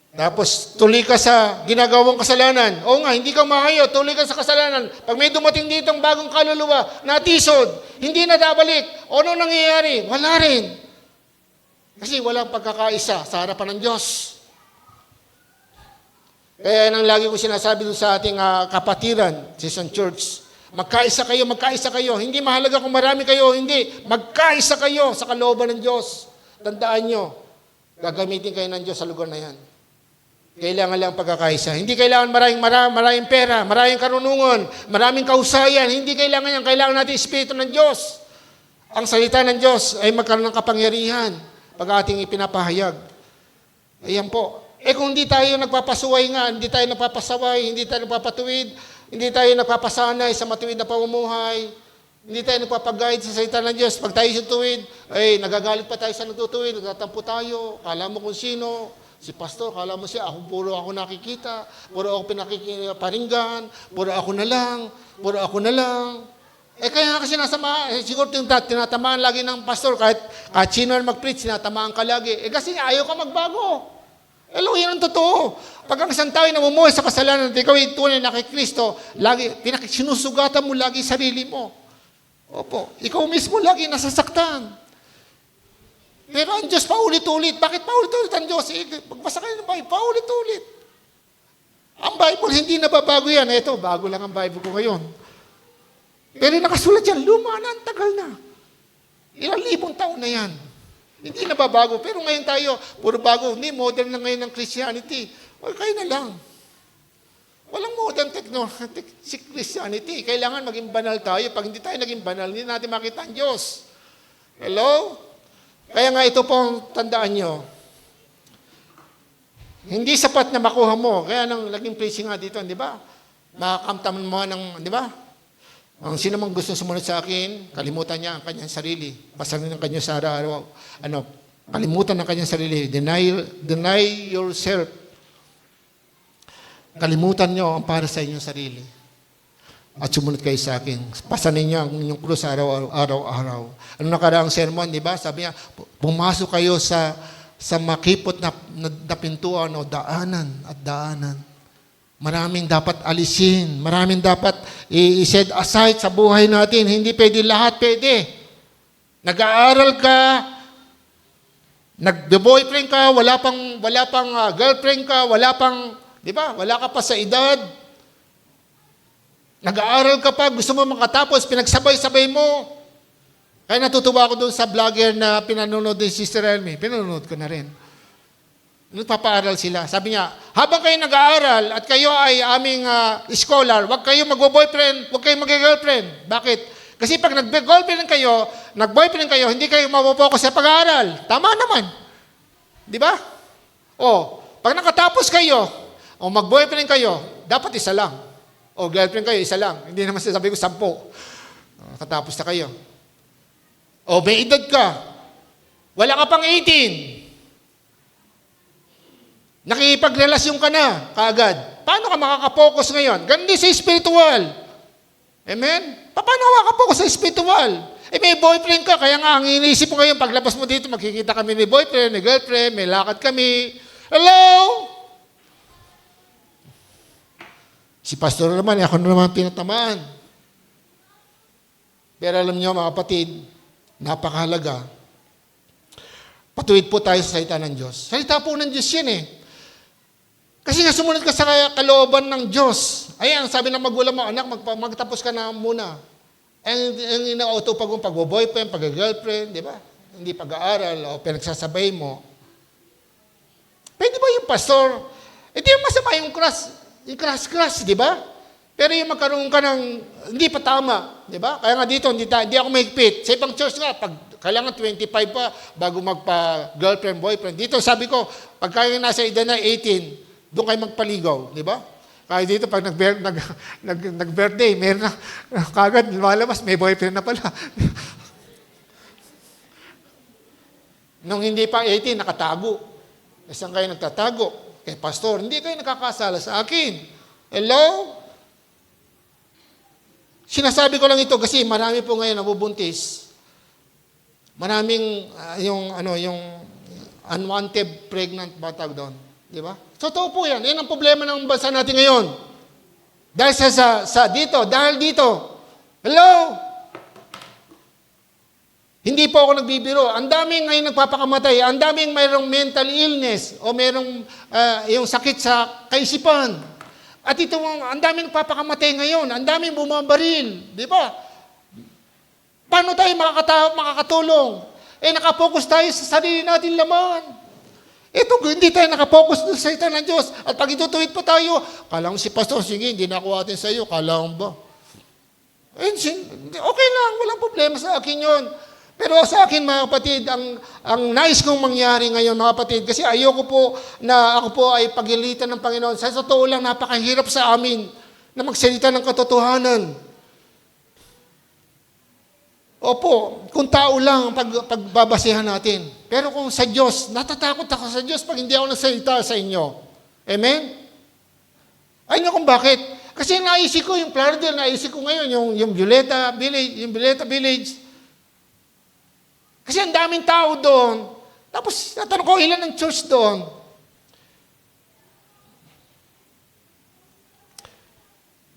Tapos, tuloy ka sa ginagawang kasalanan. Oo nga, hindi ka mahayo, tuloy ka sa kasalanan. Pag may dumating dito ang bagong kaluluwa, natisod, hindi na dabalik. O ano nangyayari? Wala rin. Kasi walang pagkakaisa sa harapan ng Diyos. Kaya yan ang lagi ko sinasabi doon sa ating kapatiran, sa isang church. Magkaisa kayo. Hindi mahalaga kung marami kayo, hindi. Magkaisa kayo sa kalooban ng Diyos. Tandaan nyo, gagamitin kayo ng Diyos sa lugar na yan. Kailangan lang pagkakaisa. Hindi kailangan maraming pera, maraming karunungan, maraming kahusayan. Hindi kailangan yan. Kailangan natin Espiritu ng Diyos. Ang salita ng Diyos ay magkaroon ng kapangyarihan pag ating ipinapahayag. Ayan po. Kung hindi tayo nagpapasuway nga, hindi tayo nagpapasaway, hindi tayo nagpapatuwid, hindi tayo nagpapasanay sa matuwid na pamumuhay, hindi tayo nagpapag-guide sa salita ng Diyos. Pag tayo sa tuwid, nagagalit pa tayo sa nagtutuwid, nagtatampo tayo, kala mo kung sino, si pastor, kala mo siya, puro ako nakikita, puro ako paringgan, puro ako na lang. Kaya kasi siguro tinatamaan lagi ng pastor, kahit sino na mag-preach, tinatamaan ka lagi. Kasi ayaw ka magbago. Yan ang totoo. Pag ang isang tao ay namumuhay sa kasalanan at ikaw ay tunay na kay Kristo, sinusugatan mo lagi sarili mo. Opo, ikaw mismo lagi nasasaktan. Pero ang Diyos paulit-ulit. Bakit paulit-ulit ang Diyos? Magbasa kayo ng Bible, paulit-ulit. Ang Bible, hindi nababago yan. Ito, bago lang ang Bible ko ngayon. Pero nakasulat yan, luma na, ang tagal na. Ilang libong taon na yan. Hindi nababago. Pero ngayon tayo, puro bago. Hindi, modern na ngayon ng Christianity. Kayo na lang. Walang modern Christianity. Kailangan maging banal tayo. Pag hindi tayo naging banal, hindi natin makita ang Diyos. Hello? Kaya nga ito pong tandaan nyo. Hindi sapat na makuha mo. Kaya nang naging preaching nga dito, di ba? Makakamtaman mo ng, di ba? Ang sino mang gusto sumunod sa akin, kalimutan niya ang kanyang sarili. Basahin ang kanyang sa araw-araw. Kalimutan ang kanyang sarili. Deny yourself. Kalimutan nyo ang para sa inyong sarili. At sumunod kayo sa akin. Pasanin niyo ang inyong krus araw-araw. Ano nakaraang sermon, di ba? Sabi niya, pumasok kayo sa makipot na pintuan o daanan at daanan. Maraming dapat alisin. Maraming dapat i-set aside sa buhay natin. Hindi pwede lahat, pwede. Nag-aaral ka, nag-boyfriend ka, wala pang girlfriend ka, wala pang, di ba? Wala ka pa sa edad. Nag-aaral ka pa, gusto mo makatapos, pinagsabay-sabay mo. Kaya natutuwa ako doon sa vlogger na pinanonood ni Sister Elmi. Pinanonood ko na rin. Nagpapaaral sila. Sabi niya, habang kayo nag-aaral at kayo ay aming scholar, huwag kayo mag-boyfriend, huwag kayo mag-girlfriend. Bakit? Kasi pag nag-girlfriend kayo, nag-boyfriend kayo, hindi kayo mapopokus sa pag-aaral. Tama naman. Di ba? O, pag nakatapos kayo, o mag-boyfriend kayo, dapat isa lang. O girlfriend kayo, isa lang. Hindi naman sabi ko 10. Nakatapos na kayo. O may edad ka. Wala ka pang 18. Nakipagrelasyon ka na kaagad. Paano ka makakapokus ngayon? Ganun din sa spiritual. Amen? Paano makakapokus sa spiritual? May boyfriend ka, kaya nga ang iniisip mo ngayon, paglabas mo dito, magkikita kami ni boyfriend, ni girlfriend, may lakad kami. Hello? Si pastor naman, ako naman pinatamaan. Pero alam niyo mga kapatid, napakahalaga. Patuwid po tayo sa salita ng Diyos. Salita po ng Diyos yan eh. Kasi nga sumunod ka sa kalooban ng Diyos. Ayan, sabi ng magulang mo, anak, magtapos ka na muna. Ang ina-autopag mo, pag-boyfriend, pag-girlfriend, di ba? Hindi pag-aaral o pinagsasabay mo. Pwede ba yung pastor? Hindi yung masama yung crush, di ba? Pero yung magkaroon ka ng, hindi pa tama, di ba? Kaya nga dito, hindi ako mahigpit. Sa ibang church nga, pag kailangan 25 pa bago magpa-girlfriend, boyfriend. Dito sabi ko, pag kayo nasa edad na 18, doon kayo magpaligaw, di ba? Kaya dito, pag nag-birthday, meron na, kagad, lumalabas, may boyfriend na pala. Nung hindi pa 18, nakatago. Saan kayo nagtatago? Kay pastor, hindi kayo nakakasala sa akin. Hello? Sinasabi ko lang ito kasi marami po ngayon nabubuntis. Maraming, yung unwanted pregnant ba tawag doon? Di ba? Totoo po yan. Yan ang problema ng bansa natin ngayon. Dahil dahil dito. Hello? Hindi po ako nagbibiro. Ang daming ngayon nagpapakamatay. Ang daming mayroong mental illness o mayroong yung sakit sa kaisipan. At ito, ang daming nagpapakamatay ngayon. Ang daming bumabaril. Di ba? Paano tayo makakatulong? Nakapokus tayo sa sarili natin laman. Ito, hindi tayo nakapokus doon sa salita ng Diyos. At pag itutuwid pa tayo, kala si pastor, sige, hindi na ako atin sa iyo. Kala ba? Okay lang, walang problema sa akin yon. Pero sa akin, mga kapatid, ang nais kong mangyari ngayon, mga kapatid, kasi ayoko po na ako po ay pagilitan ng Panginoon. Sa totoo lang, napakahirap sa amin na magsalita ng katotohanan. Opo, kung tao lang ang pagbabasihan natin. Pero kung sa Diyos, natatakot ako sa Diyos pag hindi ako nagsalita sa inyo. Amen? Ayun nyo kung bakit. Kasi naisip ko, yung Plaridel, naisip ko ngayon, yung Violeta Village. Kasi ang daming tao doon. Tapos, natanong ko, ilan ang church doon?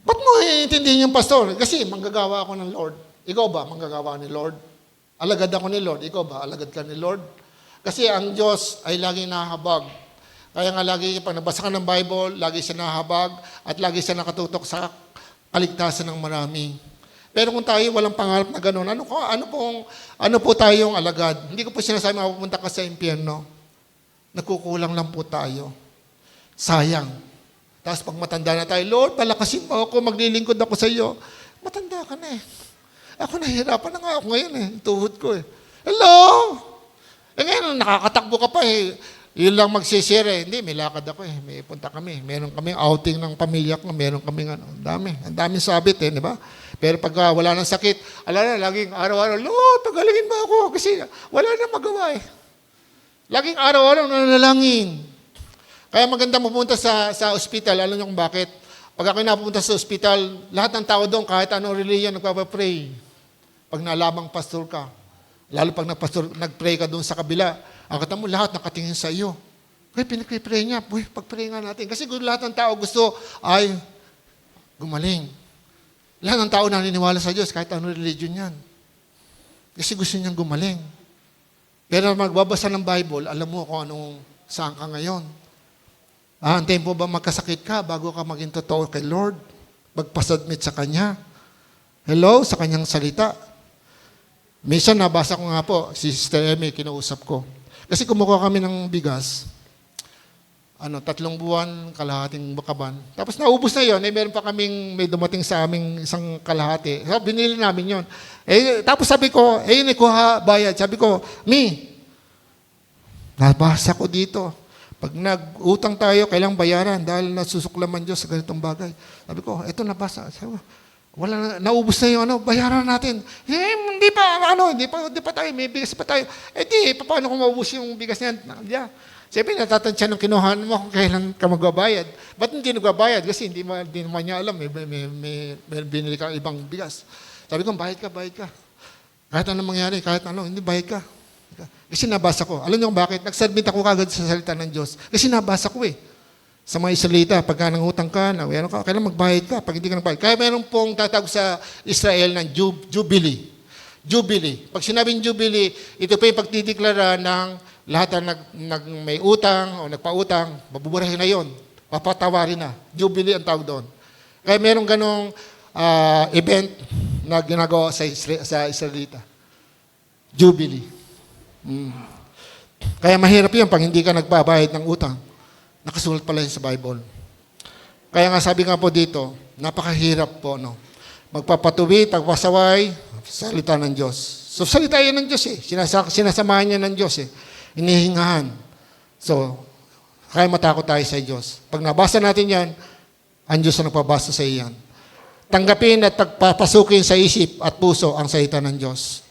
Ba't mo iintindihin yung pastor? Kasi manggagawa ako ng Lord. Ikaw ba, manggagawa ni Lord? Alagad ako ni Lord. Ikaw ba, alagad ka ni Lord? Kasi ang Diyos ay laging nahahabag. Kaya nga lagi, pag nabasa ka ng Bible, lagi siya nahahabag at lagi siya nakatutok sa kaligtasan ng marami. Pero kung tayo walang pangarap na gano'n, ano po tayong alagad? Hindi ko po sinasabi mapupunta ka sa impyerno. Nagkukulang lang po tayo. Sayang. Tapos pag matanda na tayo, Lord, palakasin mo ako, maglilingkod ako sa iyo. Matanda ka na eh. Ako nahihirapan na nga ako ngayon eh. Tuhod ko eh. Hello? Ngayon, nakakatakbo ka pa eh. Yun lang magsisire. Hindi, may lakad ako eh. May punta kami. Meron kaming outing ng pamilya ko. Meron kaming ang daming sabit eh, di ba? Pero pag wala ng sakit, laging araw-araw, Lord, pagalingin mo ako. Kasi wala na magawa eh. Laging araw-araw nanalangin. Kaya maganda pumunta sa ospital. Alam niyo kung bakit? Pag ako napupunta sa ospital, lahat ng tao doon, kahit anong religion, nagpapapray. Pag nalabang pastor ka, lalo pag nag-pray ka doon sa kabila, ang kata mo, lahat nakatingin sa iyo. Kaya pinag-pray niya, pag-pray nga natin. Kasi kung lahat ng tao gusto ay gumaling. Lahat ng tao naniniwala sa Diyos, kahit anong religion yan. Kasi gusto niyang gumaling. Pero magbabasa ng Bible, alam mo kung saan ka ngayon. Antayin po ba magkasakit ka bago ka maging totoo kay Lord? Magpasubmit sa Kanya. Hello, sa Kanyang salita. Minsan nabasa ko nga po, si Sister Emmy, kinausap ko. Kasi kumukuha kami ng bigas. 3 buwan, kalahating bakaban. Tapos naubos na yon, meron pa kaming may dumating sa aming isang kalahati. So, binili namin yon. Tapos sabi ko, kuha bayad. Sabi ko, nabasa ko dito. Pag nag-utang tayo, kailangang bayaran dahil nasusuklaman Diyos sa ganitong bagay. Sabi ko, eto nabasa. Sabi ko, wala na, naubos na yung bayaran natin. Hindi pa tayo, may bigas pa tayo. Paano kung maubos yung bigas niyan? Yeah. Siyempre, natatansya ng kinuhaan mo kung kailan ka magbabayad. Ba't hindi nagbabayad? Kasi hindi naman niya alam, may binili ka ibang bigas. Sabi ko, bayad ka. Kahit anong mangyari, hindi bayad ka. Kasi nabasa ko. Alam niyo kung bakit? Nag-submit ako kagad sa salita ng Diyos. Kasi nabasa ko sa mga Israelita, pagka nangutang ka, kailan magbayad ka pag hindi ka nagbayad. Kaya meron pong tatawag sa Israel ng Jubilee. Jubilee. Pag sinabing Jubilee, ito pa yung pagtideklara ng lahat na may utang o nagpautang, mabuburahin na yon, papatawarin na. Jubilee ang tawag doon. Kaya meron ganong event na ginagawa sa Israelita. Jubilee. Kaya mahirap yun pag hindi ka nagbabayad ng utang. Nakasulat pala yun sa Bible. Kaya nga sabi nga po dito, napakahirap po, magpapatuwi, pagpasaway, salita ng Diyos. So salita yan ng Diyos sinasamahan niya ng Diyos inihingahan. So, kaya matakot tayo sa Diyos. Pag nabasa natin yan, ang Diyos ang nagpabasa sa iyan. Tanggapin at pagpapasukin sa isip at puso ang salita ng Diyos.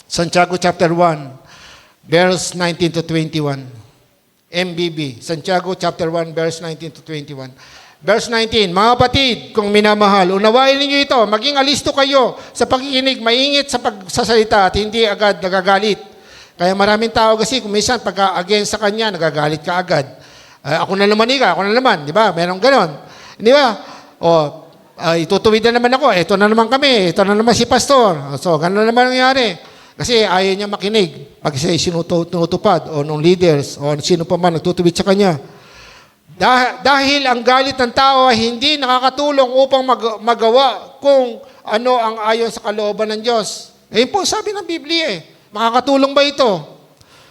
Santiago chapter 1, verse 19 to 21. MBB, Santiago chapter 1, verse 19 to 21. Verse 19, mga kapatid, kung minamahal, unawain ninyo ito, maging alisto kayo sa pakikinig, maingit sa pagsasalita at hindi agad nagagalit. Kaya maraming tao kasi kung minsan pagka-against sa kanya, nagagalit ka agad. Ako na naman, di ba? Merong ganon. Di ba? Itutuwid na naman ako, ito na naman kami, ito na naman si pastor. So, ganon na naman nangyari. Kasi ayaw niya makinig pag siya sinutupad o nung leaders o sino pa man nagtutuwid sa kanya. Dahil ang galit ng tao ay hindi nakakatulong upang magawa kung ano ang ayon sa kalooban ng Diyos. Ayun po sabi ng Biblia Makakatulong ba ito?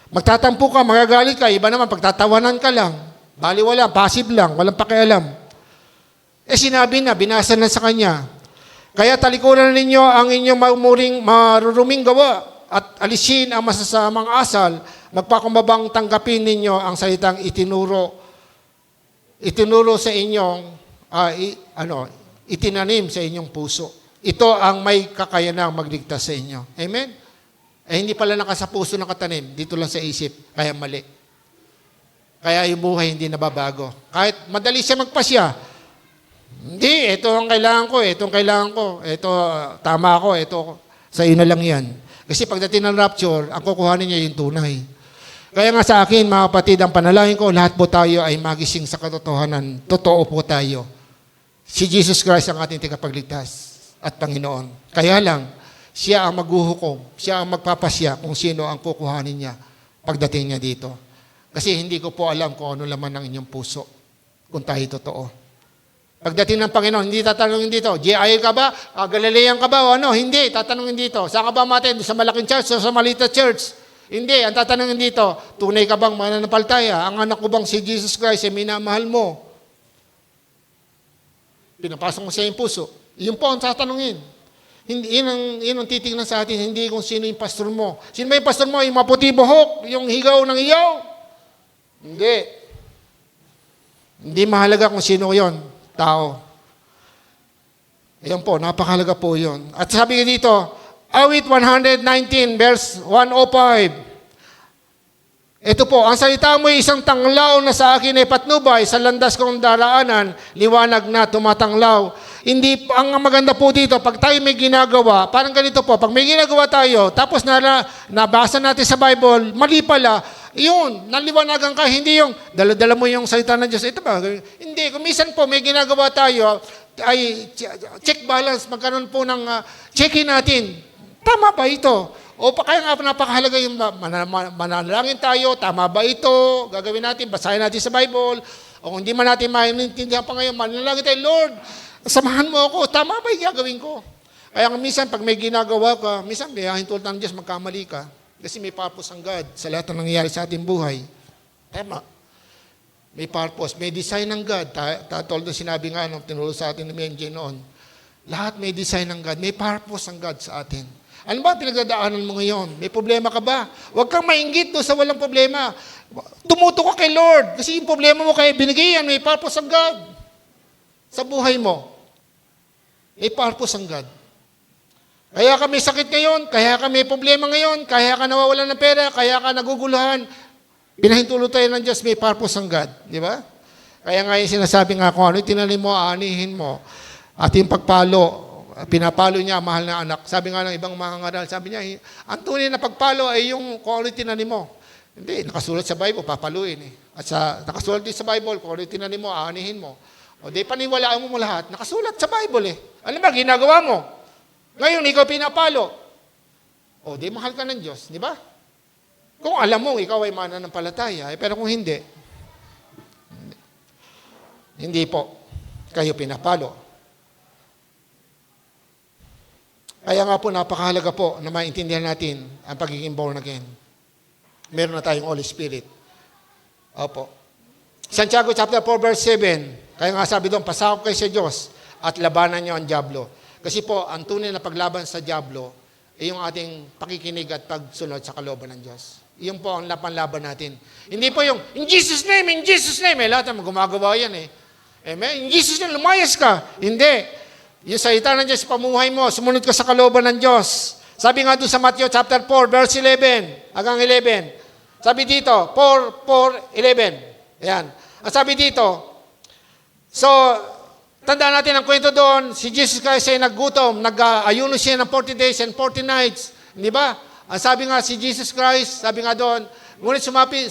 Magtatampo ka, magagalit ka, iba naman, pagtatawanan ka lang. Baliwala, passive lang, walang pakialam. Sinabi na, binasa na sa kanya. Kaya talikuran ninyo ang inyong maruruming gawa at alisin ang masasamang asal, magpakumbabang tanggapin ninyo ang salitang itinuro sa inyong, itinanim sa inyong puso. Ito ang may kakayanang magligtas sa inyo. Amen? Hindi pala sa puso ng katanim, dito lang sa isip, kaya mali. Kaya yung buhay hindi nababago. Kahit madali siya magpasya, hindi, ito ang kailangan ko, ito tama ako, ito sa iyo na lang yan. Kasi pagdating ng rapture, ang kukuhanin niya yung tunay. Kaya nga sa akin, mga kapatid, ang panalangin ko, lahat po tayo ay magising sa katotohanan. Totoo po tayo. Si Jesus Christ ang ating tagapagligtas at Panginoon. Kaya lang, siya ang maghuhukom, siya ang magpapasya kung sino ang kukuhanin niya pagdating niya dito. Kasi hindi ko po alam kung ano laman ng inyong puso kung tayo totoo. Pagdating ng Panginoon, hindi tatanungin dito, GIL ka ba? Galilean ka ba? O ano? Hindi, tatanungin dito. Saan ka ba matin? Sa malaking church o sa maliit na church? Hindi, ang tatanungin dito, tunay ka bang mananampalataya? Ang anak ko bang si Jesus Christ ay minamahal mo? Pinapasok mo sa iyong puso. Yun po ang tatanungin. Hindi, yun ang titignan sa atin, hindi kung sino yung pastor mo. Sino ba yung pastor mo? Yung maputi buhok? Yung higaw ng iyaw? Hindi. Hindi mahalaga kung sino yon, tao. Ayan po, napakahalaga po yun. At sabi dito, Awit 119, verse 105. Ito po, ang salita mo ay isang tanglaw na sa akin ay patnubay, sa landas kong daraanan, liwanag na tumatanglaw. Hindi, ang maganda po dito, pag tayo may ginagawa, parang ganito po, pag may ginagawa tayo, tapos nabasa natin sa Bible, mali pala, yun, naliwanagan ka, hindi yung, dala-dala mo yung salita ng Diyos. Ito ba? Hindi, kung minsan po may ginagawa tayo, ay check balance, magkaroon po ng checkin natin. Tama ba ito? O kaya nga napakahalaga yung manalangin tayo, tama ba ito? Gagawin natin, basahin natin sa Bible. O kung hindi man natin maintindihan pa ngayon, manalangin tayo, Lord, samahan mo ako, tama ba yung gagawin ko? Kaya minsan, pag may ginagawa ka, minsan may hintulot ng Diyos, magkamali ka. Kasi may purpose ang God sa lahat ng nangyayari sa ating buhay. Tama. May purpose, may design ng God. Toldo sinabi nga nung tinuro sa atin ni Menji noon. Lahat may design ng God, may purpose ang God sa atin. Ano ba pinagdadaanan mo ngayon? May problema ka ba? Huwag kang mainggit doon sa walang problema. Tumuto ka kay Lord. Kasi yung problema mo kaya binigay yan, may purpose ang God. Sa buhay mo, may purpose ang God. Kaya ka may sakit ngayon, kaya ka may problema ngayon, kaya ka nawawalan ng pera, kaya ka naguguluhan. Pinahintulot tayo ng Diyos, may purpose ang God. Di ba? Kaya nga yung sinasabi nga kung ano, tinanim mo, aanihin mo. At yung pagpalo, pinapalo niya, mahal na anak. Sabi nga ng ibang mga ngaral, sabi niya, ang tunay na pagpalo ay yung kung ano tinanim mo. Hindi, nakasulat sa Bible, papaluin eh. At nakasulat din sa Bible, kung ano tinanim mo, aanihin mo. O di paniwalaan mo lahat, nakasulat sa Bible eh. Ano ba, ginagawa mo? Ngayon, ikaw pinapalo. O di mahal ka ng Diyos, di ba? Kung alam mo, ikaw ay mananampalataya, pero kung hindi po, kayo pinapalo. Kaya nga po, napakahalaga po na maintindihan natin ang pagiging born again. Meron na tayong Holy Spirit. Opo. Santiago chapter 4 verse 7. Kaya nga sabi doon, pasakop kayo sa Diyos at labanan niyo ang dyablo. Kasi po, ang tunay na paglaban sa dyablo ay yung ating pakikinig at pagsunod sa kalooban ng Diyos. Iyon po ang laban natin. Hindi po yung, in Jesus' name, in Jesus' name. Lahat naman gumagawa yan eh. Amen? In Jesus' name, lumayas ka. Hindi. Yung salita ng Diyos, pamuhay mo, sumunod ka sa kalooban ng Diyos. Sabi nga doon sa Matthew chapter 4, verse 11, hanggang 11. Sabi dito, 4:11. Ayan. Ang sabi dito, so, tandaan natin ang kwento doon, si Jesus Christ ay naggutom, nag-ayuno siya ng 40 days and 40 nights. Di ba? Ang sabi nga si Jesus Christ, sabi nga doon, ngunit sumagot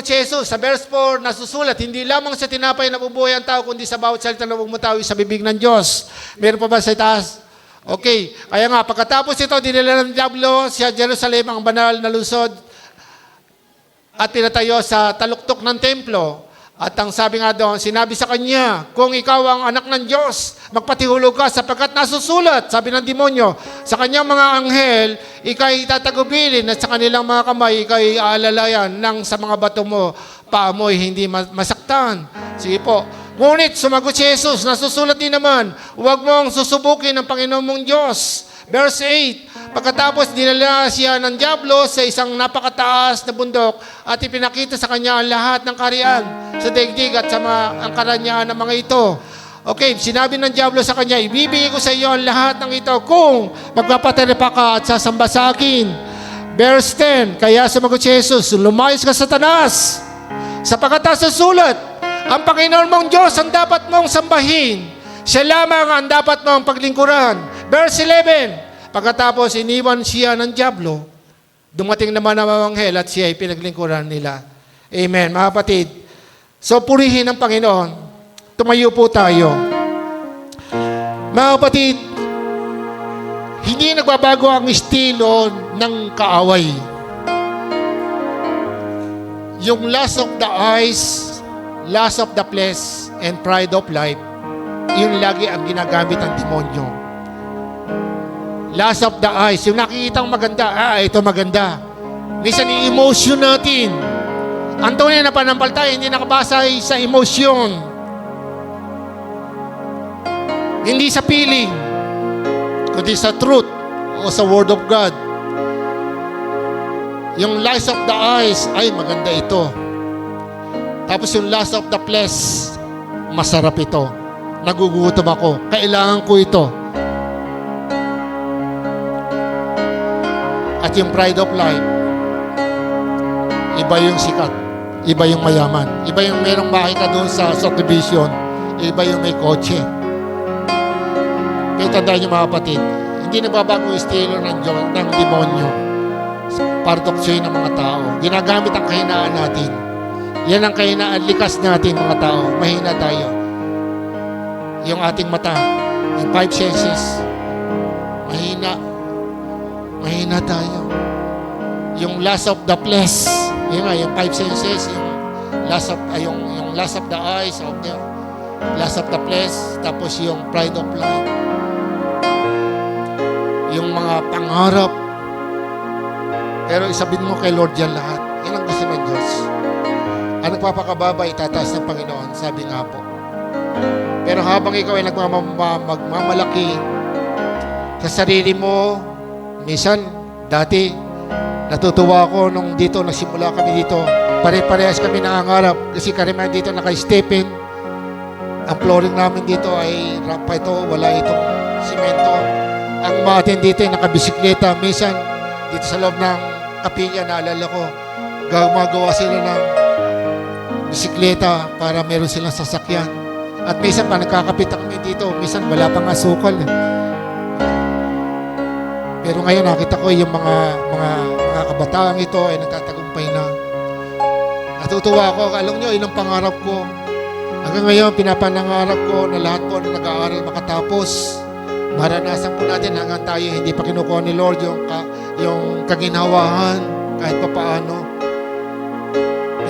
si Jesus, sa verse 4, nasusulat, hindi lamang sa tinapay na bubuhay ang tao, kundi sa bawat salita na bumutawi sa bibig ng Diyos. Meron pa ba sa itaas? Okay. Kaya nga, pagkatapos ito, dinala ng diablo sa Jerusalem, ang banal na lungsod, at pinatayo sa taluktok ng templo. At ang sabi nga doon, sinabi sa kanya, kung ikaw ang anak ng Diyos, magpatihulog ka sapagkat nasusulat, sabi ng demonyo, sa kanyang mga anghel, ikay tatagubilin at sa kanilang mga kamay, ikay aalalayan nang sa mga bato mo, paamoy hindi masaktan. Sige po. Ngunit sumagot si Jesus, nasusulat din naman, huwag mong susubukin ang Panginoon mong Diyos. Verse 8, pagkatapos dinala siya ng diablo sa isang napakataas na bundok at ipinakita sa kanya ang lahat ng kaharian sa daigdig at sa ang karangyaan ng mga ito. Okay, sinabi ng diablo sa kanya, ibibigay ko sa iyo ang lahat ng ito kung magpapatiripa ka at sasamba sa akin. Verse 10, kaya sumagot si Jesus, lumayas ka Satanas, sapagkat nasusulat, ang Panginoon mong Diyos ang dapat mong sambahin. Siya lamang ang dapat mong paglingkuran. Verse 11, pagkatapos iniwan siya ng diablo, dumating naman ang anghel at siya ay pinaglingkuran nila. Amen, mga kapatid. So, purihin ang Panginoon. Tumayo po tayo. Mga kapatid, hindi nagbabago ang estilo ng kaaway. Yung lust of the eyes, lust of the flesh, and pride of life, yun lagi ang ginagamit ng demonyo. Lust of the eyes, yung nakikitang maganda, ito maganda. Minsan yung emotion natin. Ang tunay na panampalataya, hindi nakabasa sa emosyon. Hindi sa feeling, kundi sa truth o sa word of God. Yung lust of the eyes, ay maganda ito. Tapos yung lust of the flesh, masarap ito. Nagugutom ako, kailangan ko ito. At yung pride of life, Iba yung sikat. Iba yung mayaman. Iba yung merong bahay ka doon sa subdivision. Iba yung may kotse. Kaya tandaan niyo mga kapatid, hindi nagbabago yung estilo ng demonyo. Pardoksyo ng mga tao. Ginagamit ang kahinaan natin. Yan ang kahinaan, likas natin mga tao. Mahina tayo. Yung ating mata, yung 5 senses, mahina. Mahina tayo. Yung lust of the flesh, yun nga, yung 5 senses, yung lust of the eyes, of the lust of the flesh, tapos yung pride of life, yung mga pangarap. Pero isabihin mo kay Lord yan lahat. Yan ang gusto ng Diyos. Ang nagpapakababa, itataas ng Panginoon, sabi nga po. Pero habang ikaw ay magmamalaki sa sarili mo, minsan, dati, natutuwa ako nung dito, nagsimula kami dito. Pare-parehas kami nangangarap kasi karamihan dito naka-stepin. Ang flooring namin dito ay rampa ito, wala itong simento. Ang mga atin dito ay nakabisikleta. Minsan, dito sa loob ng kapilya, naalala ko, gumagawa sila ng bisikleta para meron silang sasakyan. At minsan pa nagkakapit kami dito, minsan wala pang asukal. Pero ngayon nakita ko yung mga kabataan ito ay nagtatagumpay na. Natutuwa ako, alam nyo, ilang pangarap ko. Hanggang ngayon, pinapanangarap ko na lahat po na nag-aaral makatapos. Maranasan po natin hanggang tayo hindi pa kinukuha ni Lord yung kaginhawahan kahit pa paano.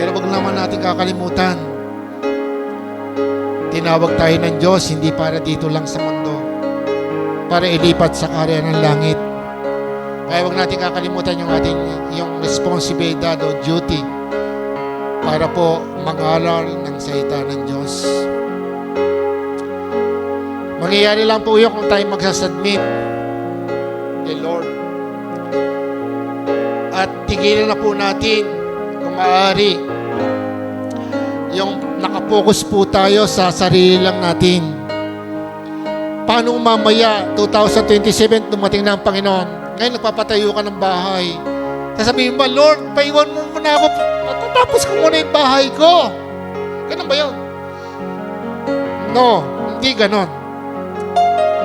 Pero wag naman natin kakalimutan. Tinawag tayo ng Diyos hindi para dito lang sa mundo, para ilipat sa karya ng langit. Kaya wag natin kakalimutan yung responsibilidad o duty para po mag-aral ng salita ng Diyos. Mangyayari lang po yun kung tayo magsasubmit kay Lord. At tigilan na po natin kung maaari yung nakapokus po tayo sa sarili lang natin. Paano mamaya 2027 dumating na ang Panginoon? Ngayon nagpapatayo ka ng bahay. Sasabihin ba, Lord, paiwan mo muna ako. Matatapos ko muna yung bahay ko. Ganun ba yun? No, hindi ganon.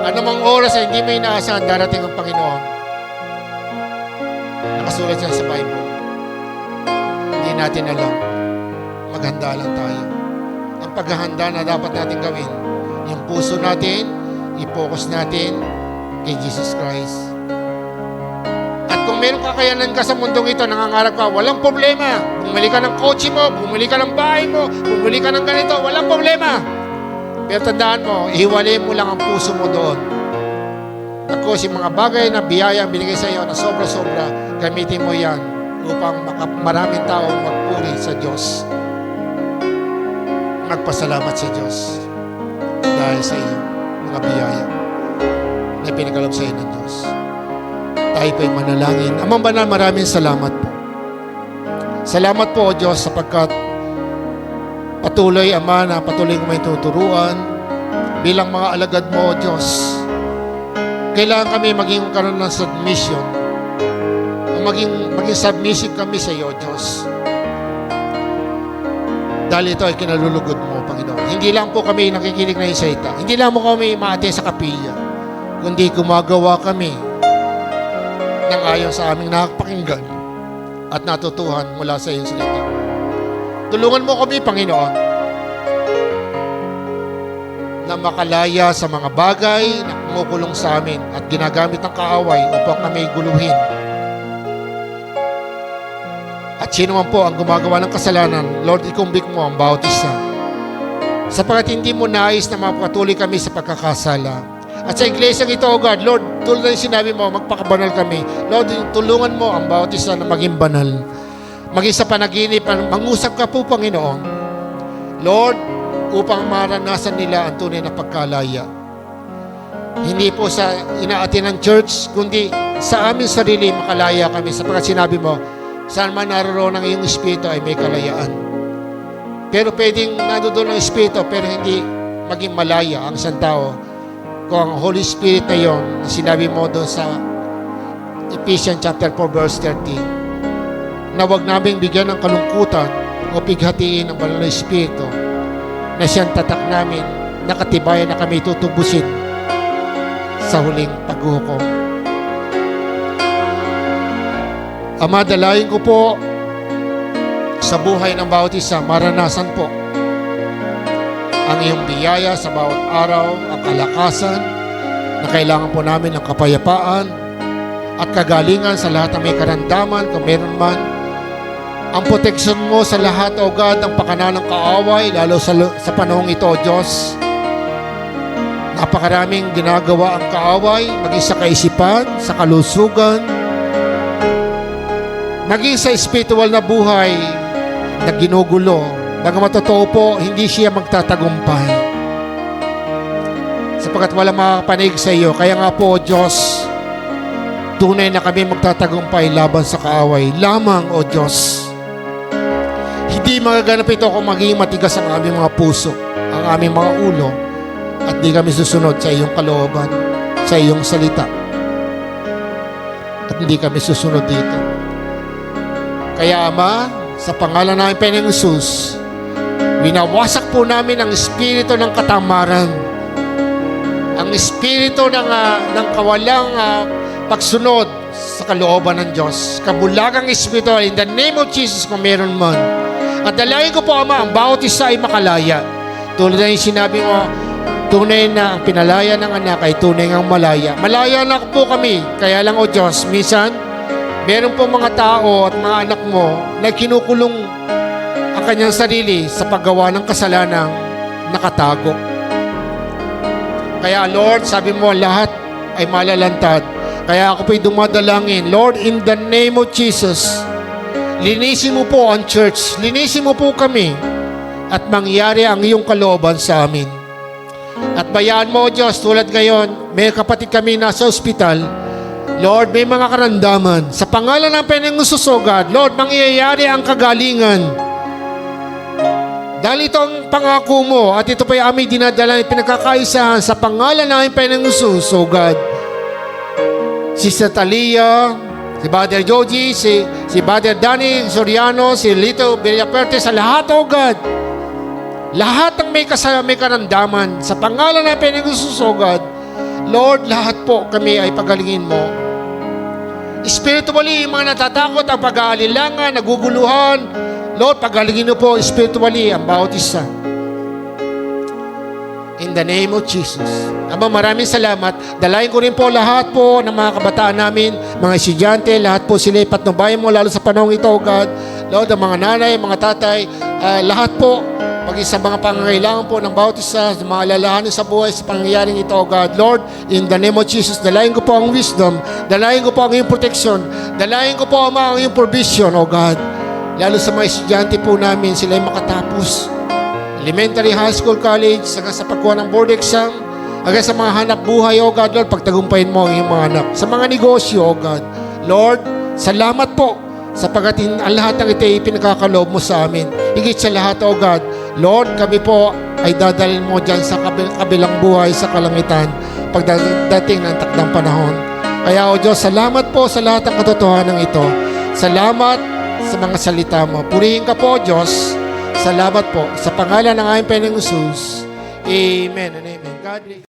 Anumang oras ay hindi may inaasahan darating ang Panginoon. Nakasulat siya sa Bible. Hindi natin alam. Maghanda lang tayo. Ang paghahanda na dapat natin gawin, yung puso natin, i-focus natin kay Jesus Christ. At kung meron kakayanan ka sa mundong ito, nangangarap ka, walang problema. Bumili ka ng kotse mo, bumili ka ng bahay mo, bumili ka ng ganito, walang problema. Pero tandaan mo, ihiwalay mo lang ang puso mo doon. Tapos yung mga bagay na biyaya ang binigay sa iyo na sobra-sobra, gamitin mo yan upang maraming tao magpuri sa Diyos. Magpasalamat sa Diyos dahil sa iyo, mga biyaya na pinagkaloob sa iyo ng Diyos. Tayo po'y manalangin. Amang Banal, maraming salamat po. Salamat po, O Diyos, sapagkat patuloy, Ama, na patuloy ko may tuturuan bilang mga alagad mo, O Diyos. Kailangan kami maging karoon ng submission. Maging submissive kami sa iyo, O Diyos. Dahil ito ay kinalulugod mo, Panginoon. Hindi lang po kami nakikinig na salita. Hindi lang po kami maate sa kapilya. Kundi gumagawa kami ng ayon sa aming nakapakinggan at natutuhan mula sa iyong salita. Tulungan mo kami, Panginoon, na makalaya sa mga bagay na kumukulong sa amin at ginagamit ng kaaway upang kami guluhin. At sino man po ang gumagawa ng kasalanan, Lord, ikumbik mo ang bawat isa. Sapagkat hindi mo nais na mapatuloy kami sa pagkakasala. At sa iglesyang ito, O God, Lord, tulad ng sinabi mo, magpakabanal kami. Lord, tulungan mo ang bawat isa na maging banal. Maging sa panaginip, mangusap ka po, Panginoon. Lord, upang maranasan nila ang tunay na pagkalaya. Hindi po sa inaatin ng church, kundi sa aming sarili makalaya kami. Sapagkat sinabi mo, saan man naroon ang iyong espiritu ay may kalayaan. Pero pwedeng nandoon ang espiritu pero hindi maging malaya ang isang tao kung ang Holy Spirit na yun, sinabi mo doon sa Ephesians chapter 4 verse 30, na huwag naming bigyan ng kalungkutan o pighatiin ng banal na Espiritu na siyang tatak namin, nakatibayan na kami tutubusin sa huling paghukom. Ama, dalayan ko po sa buhay ng bawat isa, maranasan po ang iyong biyaya sa bawat araw, ang kalakasan na kailangan po namin ng kapayapaan at kagalingan sa lahat ng may karamdaman kung meron man. Ang proteksyon mo sa lahat, O God, ng pakanan ng kaaway, lalo sa panahong ito, O Diyos. Napakaraming ginagawa ang kaaway, maging sa kaisipan, sa kalusugan, maging sa spiritual na buhay na ginugulo. Bagamat totoo po, hindi siya magtatagumpay. Sapagkat wala makakapanig sa iyo. Kaya nga po, O Diyos, tunay na kami magtatagumpay laban sa kaaway. Lamang, O Diyos. Hindi magaganap ito kung magiging matigas ang aming mga puso, ang aming mga ulo, at di kami susunod sa iyong kalooban, sa iyong salita. At hindi kami susunod dito. Kaya Ama, sa pangalan namin Panginoong Jesus, winawasak po namin ang espiritu ng katamaran, ang espiritu ng kawalang pagsunod sa kalooban ng Diyos, kabulagang espiritu, in the name of Jesus kung meron man. At dalayan ko po, Ama, ang bawat isa ay makalaya. Tulad na yung sinabi mo, tunay na ang pinalaya ng anak ay tunay ngang malaya. Malaya na po kami, kaya lang, O Diyos, minsan, meron po mga tao at mga anak mo na kinukulong ang kanyang sarili sa paggawa ng kasalanang nakatago. Kaya Lord, sabi mo lahat ay malalantad. Kaya ako po'y dumadalangin, Lord, in the name of Jesus, linisin mo po ang church, linisin mo po kami at mangyari ang iyong kalooban sa amin. At bayaan mo, O Diyos, tulad ngayon, may kapatid kami nasa ospital, Lord, may mga karamdaman. Sa pangalan ng Panginoong susugad, Lord, mangyayari ang kagalingan. Dahil ito ang pangako mo at ito pa yung aming dinadala at pinagkakaisahan sa pangalan ng Panginoong susugad. Sister Talia, si Brother Joji, si Brother Danny Soriano, si Lito Villaperte, sa lahat, O God. Lahat ng may karamdaman, sa pangalan ng Panginoong susugad, Lord, lahat po kami ay pagalingin mo. Spiritually, yung mga natatakot, ang pag-aalilangan, naguguluhan, Lord, pagalingin mo po spiritually ang bawat isa. In the name of Jesus. Ama, maraming salamat. Dalayan ko rin po lahat po ng mga kabataan namin, mga estudyante, lahat po sila ipatnubayan mo, lalo sa panahong ito, O God. Lord, ang mga nanay, mga tatay, lahat po, pag sa mga pangangailangan po ng bawat isa, sa mga alalahanin sa buhay, sa pangyayaring ito, O God. Lord, in the name of Jesus, dalayan ko po ang wisdom, dalayan ko po ang iyong protection, dalayan ko po, Ama, ang iyong provision, O God. Lalo sa mga estudyante po namin, sila ay makatapos. Elementary, high school, college, hanggang sa pagkuha ng board exam, hanggang sa mga hanap buhay, O God, Lord, pagtagumpayin mo ang iyong mga anak. Sa mga negosyo, O God. Lord, salamat po sapagat ang lahat ng ito ay pinagkakaloob mo sa amin. Higit sa lahat, O God, Lord, kami po ay dadalhin mo dyan sa kabilang buhay sa kalangitan pagdating ng takdang panahon. Kaya, O Diyos, salamat po sa lahat ng katotohanan ito. Salamat sa mga salita mo. Purihin ka po, Diyos. Salamat po sa pangalan ng aming Panginoong Jesus. Amen and amen. God bless.